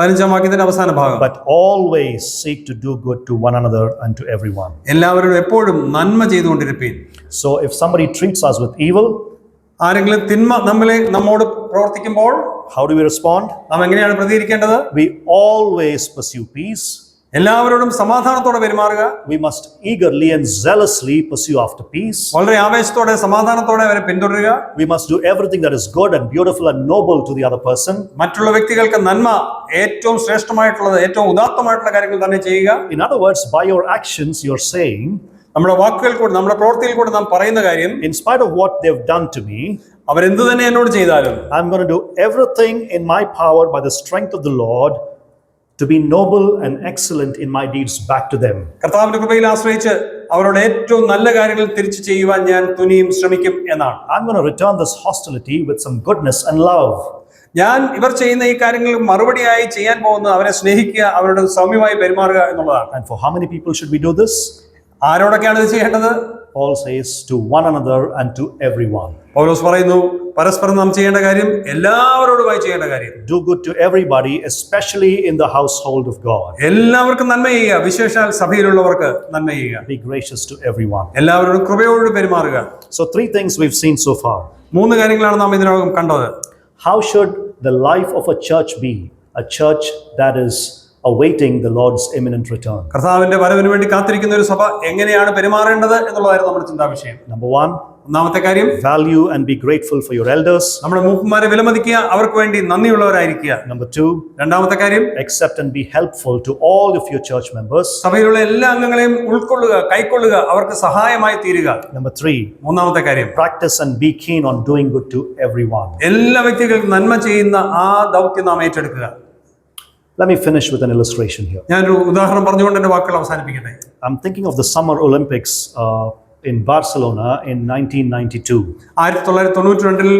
15-ാം വാക്യത്തിന്റെ അവസാന ഭാഗം. But always seek to do good to one another and to everyone. എല്ലാവരോടും എപ്പോഴും നന്മ ചെയ്തുകൊണ്ടിരിപ്പീൻ. So if somebody treats us with evil, ആരെങ്കിലും തിന്മ നമ്മോട് പ്രവർത്തിക്കുമ്പോൾ how do we respond? നാം എങ്ങനെയാണ് പ്രതികരിക്കേണ്ടത്? We always pursue peace. എല്ലാവരോടും സമാധാനത്തോടെ പെരുമാറുക. We must eagerly and zealously pursue after peace. വളരെ ആവേശത്തോടെ സമാധാനത്തോടെ അവരെ പിന്തുടരുക. We must do everything that is good and beautiful and noble to the other person. മറ്റുള്ള വ്യക്തികൾക്ക് നന്മ, ഏറ്റവും ശ്രേഷ്ഠമായിട്ടുള്ളത്, ഏറ്റവും ഉദാത്തമായിട്ടുള്ള കാര്യങ്ങൾ തന്നെ ചെയ്യുക. In other words, by your actions, you're saying, നമ്മുടെ വാക്കുകൾ കൂടെ, നമ്മുടെ പ്രവൃത്തിയിൽ കൂടെ നാം പറയുന്ന കാര്യം, in spite of what they've done to me, അവരെന്ത് തന്നെ എന്നോട് ചെയ്താലും, I'm going to do everything in my power by the strength of the Lord to be noble and excellent in my deeds back to them. കർത്താവിന്റെ കൃപയിൽ ആശ്രയിച്ച് അവരോട് ഏറ്റവും നല്ല കാര്യങ്ങൾ തിരിച്ചു ചെയ്യുവാൻ ഞാൻ തുനിയും ശ്രമിക്കും എന്നാണ്. I'm going to return this hostility with some goodness and love. ഞാൻ ഇവർ ചെയ്യുന്ന ഈ കാര്യങ്ങൾ മറുപടിയായി ചെയ്യാൻ പോകുന്നത് അവരെ സ്നേഹിക്കുക, അവരോട് സൗമ്യമായി പെരുമാറുക എന്നുള്ളതാണ്. And for how many people should we do this? ആരോടൊക്കെയാണ് ഇത് ചെയ്യേണ്ടത്? Paul says to one another and to everyone. പൗലോസ് പറയുന്നു, പരസ്പരം നാം ചെയ്യേണ്ട കാര്യം എല്ലാവരോടുമായി ചെയ്യേണ്ട കാര്യം. Do good to everybody, especially in the household of God. എല്ലാവർക്കും നന്മ ചെയ്യുക, വിശേഷാൽ സഭയിലുള്ളവർക്ക് നന്മ ചെയ്യുക. Be gracious to everyone. എല്ലാവരോടും കൃപയോട് പെരുമാറുക. So 3 things we've seen so far. 3 കാര്യങ്ങളാണ് നാം ഇതിനകം കണ്ടത്. How should the life of a church be? A church that is awaiting the Lord's imminent return. കർത്താവിന്റെ വരവിന് വേണ്ടി കാത്തിരിക്കുന്ന ഒരു സഭ എങ്ങനെയാണ് പെരുമാറേണ്ടത് എന്നുള്ളതായിരുന്നു നമ്മുടെ ചിന്താ വിഷയം. Number 1, ഒന്നാമത്തെ കാര്യം, value and be grateful for your elders. നമ്മുടെ മൂപ്പന്മാരെ വിലമതിക്കുക, അവർക്ക് വേണ്ടി നന്ദിയുള്ളവരായിരിക്കുക. Number 2, രണ്ടാമത്തെ കാര്യം, accept and be helpful to all of your church members. സഭയിലുള്ള എല്ലാ അംഗങ്ങളെയും ഉൾക്കൊള്ളുക, കൈക്കൊള്ളുക, അവർക്ക് സഹായമായി തീരുക. Number 3, മൂന്നാമത്തെ കാര്യം, practice and be keen on doing good to everyone. എല്ലാ വ്യക്തികൾക്കും നന്മ ചെയ്യുന്ന ആ ദൗത്യം നാം ഏറ്റെടുക്കുക. Let me finish with an illustration here. ഞാനൊരു ഉദാഹരണം പറഞ്ഞുകൊണ്ട് എൻ്റെ വാക്കുകൾ അവസാനിപ്പിക്കട്ടെ. I'm thinking of the Summer Olympics in Barcelona in 1992. 1992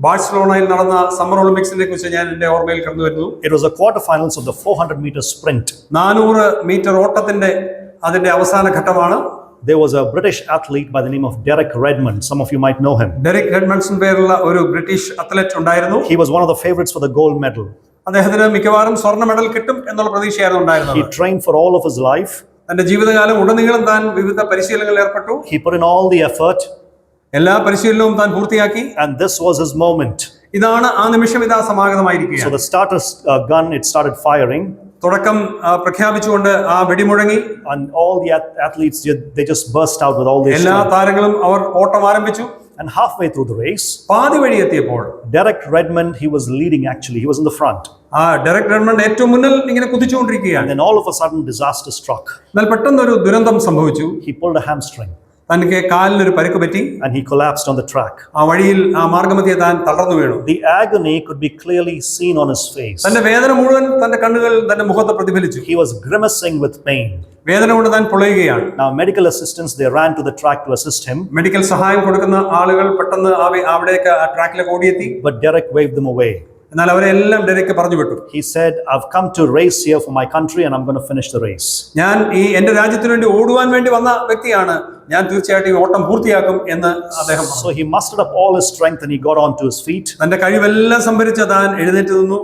ബാഴ്സലോണയിൽ നടന്ന സമ്മർ ഒളിമ്പിക്സിനെ കുറിച്ച് ഞാൻ എൻ്റെ ഓർമ്മയിൽ കടന്നു വരുന്നു. It was the quarterfinals of the 400-meter sprint. 400 metre ഓട്ടത്തിന്റെ അതിന്റെ അവസാന ഘട്ടമാണ്. There was a British athlete by the name of Derek Redmond. Some of you might know him. Derek Redmondson പേരുള്ള ഒരു ബ്രിട്ടീഷ് അത്ലറ്റ് ഉണ്ടായിരുന്നു. He was one of the favorites for the gold medal. അദ്ദേഹത്തിന് മിക്കവാറും സ്വർണ്ണ medal കിട്ടും എന്നുള്ള പ്രതീക്ഷയായിരുന്നു ഉണ്ടായിരുന്നത്. He trained for all of his life. തന്റെ ജീവിതകാലം ഉടനീളം താൻ വിവിധ പരിശീലനങ്ങളിൽ ഏർപ്പെട്ടു. He put in all the effort. എല്ലാ പരിശീലനവും താൻ പൂർത്തിയാക്കി. And this was his moment. ഇതാണ് ആ നിമിഷം ഇതാ സമാഗതമായിരിക്കുകയാണ്. So the starter's gun, it started firing. തുടക്കം പ്രഖ്യാപിച്ചുകൊണ്ട് ആ വെടിമുഴങ്ങി. And all the athletes, they just burst out with all this. എല്ലാ താരങ്ങളും അവർ ഓട്ടം ആരംഭിച്ചു. And halfway through the race, പാതി വഴി എത്തിയപ്പോൾ Derek Redmond, he was leading actually. He was in the front. ആ ഡെറക് റെഡ്മണ്ട് ഏറ്റവും മുന്നിൽ ഇങ്ങനെ കുതിച്ചുകൊണ്ടിരിക്കുകയാണ്. And then all of a sudden, disaster struck. എന്നാൽ പെട്ടെന്ന് ഒരു ദുരന്തം സംഭവിച്ചു. He pulled a hamstring തനിക്ക് കാലിലൊരു പരിക്ക് പറ്റി. and he collapsed on the track. ആ വഴിയിൽ ആ മാർഗ്ഗമധ്യേ താൻ തളർന്നു വീണു. The agony could be clearly seen on his face. തന്റെ വേദന മുഴുവൻ തന്റെ കണ്ണുകൾ തന്റെ മുഖത്ത് പ്രതിഫലിച്ചു. He was grimacing with pain. വേദന കൊണ്ട് താൻ പൊളയുകയാണ്. Now, medical assistants, they ran to the track to assist him. Medical സഹായം കൊടുക്കുന്ന ആളുകൾ പെട്ടെന്ന് അവിടേക്ക് ആ ട്രാക്കിലേക്ക് ഓടിയെത്തി. But Derek waved them away. എന്നാൽ അവരെല്ലാം ഡെറെക്ക് പറഞ്ഞു വിട്ടു. He said, I've come to race here for my country and I'm going to finish the race. ഞാൻ എന്റെ രാജ്യത്തിന് വേണ്ടി ഓടുവാൻ വേണ്ടി വന്ന വ്യക്തിയാണ്, ഞാൻ തീർച്ചയായിട്ടും ഈ ഓട്ടം പൂർത്തിയാക്കും എന്ന് അദ്ദേഹം പറഞ്ഞു. So he mustered up all his strength and he got onto his feet. തന്റെ കഴിവെല്ലാം സംഭരിച്ച താൻ എഴുന്നേറ്റ് നിന്നു.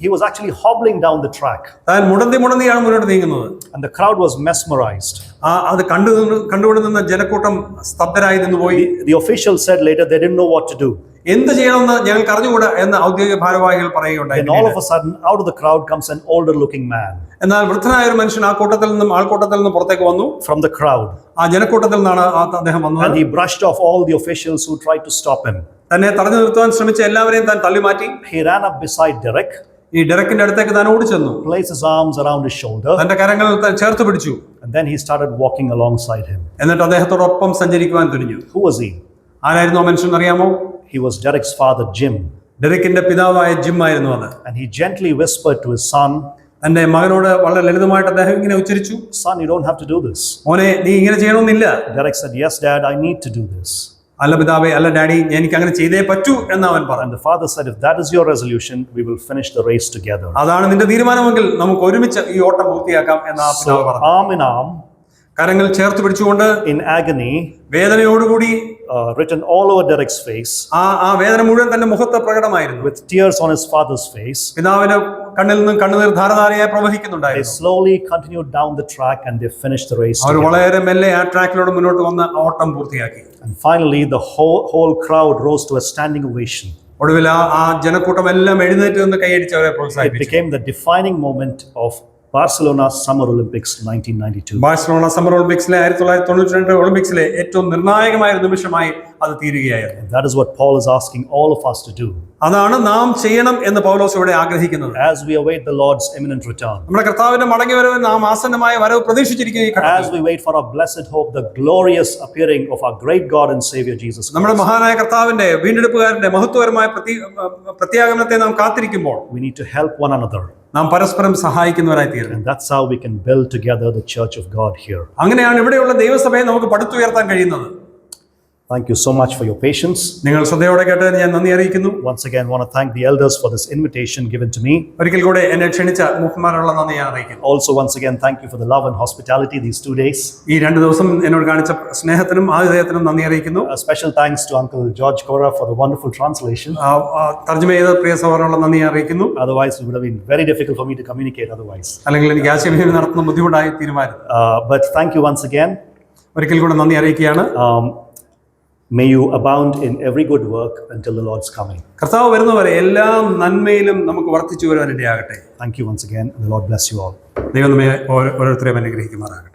He was actually hobbling down the track. താൻ മുടന്തിയാണ് മുന്നോട്ട് നീങ്ങുന്നത്. And the crowd was mesmerized. അത് കണ്ടുകൊണ്ട് നിന്ന ജനക്കൂട്ടം സ്തബ്ധരായി നിന്നുപോയി. The officials said later they didn't know what to do. എന്ത് ചെയ്യണമെന്ന് ഞങ്ങൾക്ക് അറിഞ്ഞുകൂടാ എന്ന് ഔദ്യോഗിക ഭാരവാഹികൾ പറയുകയുണ്ടായി. Then all of a sudden, out of the crowd comes an older looking man. എന്നാൽ വൃദ്ധനായ ഒരു മനുഷ്യൻ ആൾക്കൂട്ടത്തിൽ നിന്നും പുറത്തേക്ക് വന്നു. From the crowd. ആ ജനക്കൂട്ടത്തിൽ നിന്നാണ് അദ്ദേഹം വന്നത്. And he brushed off all the officials who tried to stop him. തന്നെ തടഞ്ഞു നിർത്തുവാൻ ശ്രമിച്ച എല്ലാവരെയും താൻ തള്ളിമാറ്റി. He ran up beside Derek. ഈ ഡെറക്കിന്റെ അടുത്തേക്ക് താൻ ഓടിച്ചെന്നു. Placed his arms around his shoulder. തന്റെ കരങ്ങൾ താൻ ചേർത്ത് പിടിച്ചു. And then he started walking alongside him. എന്നിട്ട് അദ്ദേഹത്തോടൊപ്പം സഞ്ചരിക്കുവാൻ തുനിഞ്ഞു. Who was he? ആരായിരുന്നു ആ മനുഷ്യൻ അറിയാമോ? He was Derek's father, Jim. ഡെറക്കിന്റെ പിതാവായ ജിം ആയിരുന്നു അത്. And he gently whispered to his son, തന്റെ മകനോട് വളരെ ലളിതമായിട്ട് അദ്ദേഹം ഇങ്ങനെ ഉച്ചരിച്ചു, Son, you don't have to do this. മോനെ നീ ഇങ്ങനെ ചെയ്യണമെന്നില്ല. Derek said, Yes, Dad, I need to do this. അല്ല പിതാവേ, അല്ല ഡാഡി, എനിക്ക് അങ്ങനെ ചെയ്തേ പറ്റൂ എന്ന് അവൻ പറഞ്ഞു. And the father said, If that is your resolution, we will finish the race together. അതാണ് നിന്റെ തീരുമാനമെങ്കിൽ നമുക്ക് ഒരുമിച്ച് ഈ ഓട്ടം പൂർത്തിയാക്കാം എന്ന് ആ പിതാവ് So, പറഞ്ഞു. arm in arm, കരങ്ങൾ ചേർത്ത് പിടിച്ചുകൊണ്ട് in agony, വേദനയോടുകൂടി written all over Derek's face, ആ വേദന മുഴുവൻ തന്റെ മുഖത്ത് പ്രകടമായിരുന്നു. with tears on his father's face, പിതാവിന് കണ്ണിൽ നിന്നും കണ്ണുനീർ ധാരധാരയായി they പ്രവഹിക്കുന്നുണ്ടായിരുന്നു. slowly continued down the track and they finished the race our together. വളരെ മെല്ലെ ആ ട്രാക്കിലൂടെ മുന്നോട്ട് വന്ന് ഓട്ടം പൂർത്തിയാക്കി. And finally, the whole crowd rose to a standing ovation. ഒടുവിൽ ആ ജനക്കൂട്ടം എല്ലാം എഴുന്നേറ്റ് നിന്ന് കൈയടിച്ച് അവരെ It പ്രോത്സാഹിപ്പിച്ചു. became the defining moment of Barcelona Summer Olympics 1992. Barcelona summer ഒളിമ്പിക്സിലെ 1992 ഒളിമ്പിക്സിലെ ഏറ്റവും നിർണായകമായ ഒരു നിമിഷമായി അത് തീരുകയായിരുന്നു. And that is what Paul is asking all of us to do അതാണ് നാം ചെയ്യണം എന്ന് പൗലോസ് ഇവിടെ ആഗ്രഹിക്കുന്നത്. as we await the Lord's imminent return. നമ്മുടെ കർത്താവിന്റെ മടങ്ങി വരവ് നാം ആസന്നമായ വരവ് പ്രതീക്ഷിച്ചിരിക്കുന്ന ഈ ഘട്ടത്തിൽ As we wait for our blessed hope, the glorious appearing of our great God and Savior Jesus നമ്മുടെ Christ, മഹാനായ കർത്താവിന്റെ വീണ്ടെടുപ്പുകാരന്റെ മഹത്വകരമായ പ്രത്യാഗമനത്തെ നാം കാത്തിരിക്കുമ്പോൾ we need to help one another. നാം പരസ്പരം സഹായിക്കുന്നവരായി തീരണം. And that's how we can build together the church of God here. അങ്ങനെയാണ് ഇവിടെയുള്ള ദൈവസഭയെ നമുക്ക് പടുത്തുയർത്താൻ കഴിയുന്നത്. Thank you so much for your patience. നിങ്ങൾ ശ്രദ്ധയോടെ കേട്ടതിന് ഞാൻ നന്ദി അറിയിക്കുന്നു. Once again, I want to thank the elders for this invitation given to me. ഒരിക്കൽ കൂടെ എന്നെ ക്ഷണിച്ച മുഖ്യന്മാരുള്ള നന്ദി ഞാൻ അറിയിക്കുന്നു. Also, once again, thank you for the love and hospitality these 2 days. ഈ 2 ദിവസം എന്നോട് കാണിച്ച സ്നേഹത്തിനും ആതിഥേയത്തിനും നന്ദി അറിയിക്കുന്നു. A special thanks to Uncle George Cora for the wonderful translation. തർജ്ജമ ചെയ്ത പ്രിയ സഹോദരനുള്ള നന്ദി ഞാൻ അറിയിക്കുന്നു. Otherwise, it would have been very difficult for me to communicate otherwise. അല്ലെങ്കിൽ എനിക്ക് ആശയവിനിമയം നടത്തുന്ന ബുദ്ധിമുട്ടായി തീരുമാനം. But thank you once again. ഒരിക്കൽ കൂടെ നന്ദി അറിയിക്കുകയാണ്. May you abound in every good work until the Lord's coming. കർത്താവ് വരുന്നവരെ എല്ലാ നന്മയിലും നമുക്ക് വർദ്ധിച്ചു വരുവാൻ ഇടയാകട്ടെ. Thank you once again, and the Lord bless you all. ദൈവം നമ്മെ ഓരോരുത്തരെയും അനുഗ്രഹിക്കുമാറാകട്ടെ.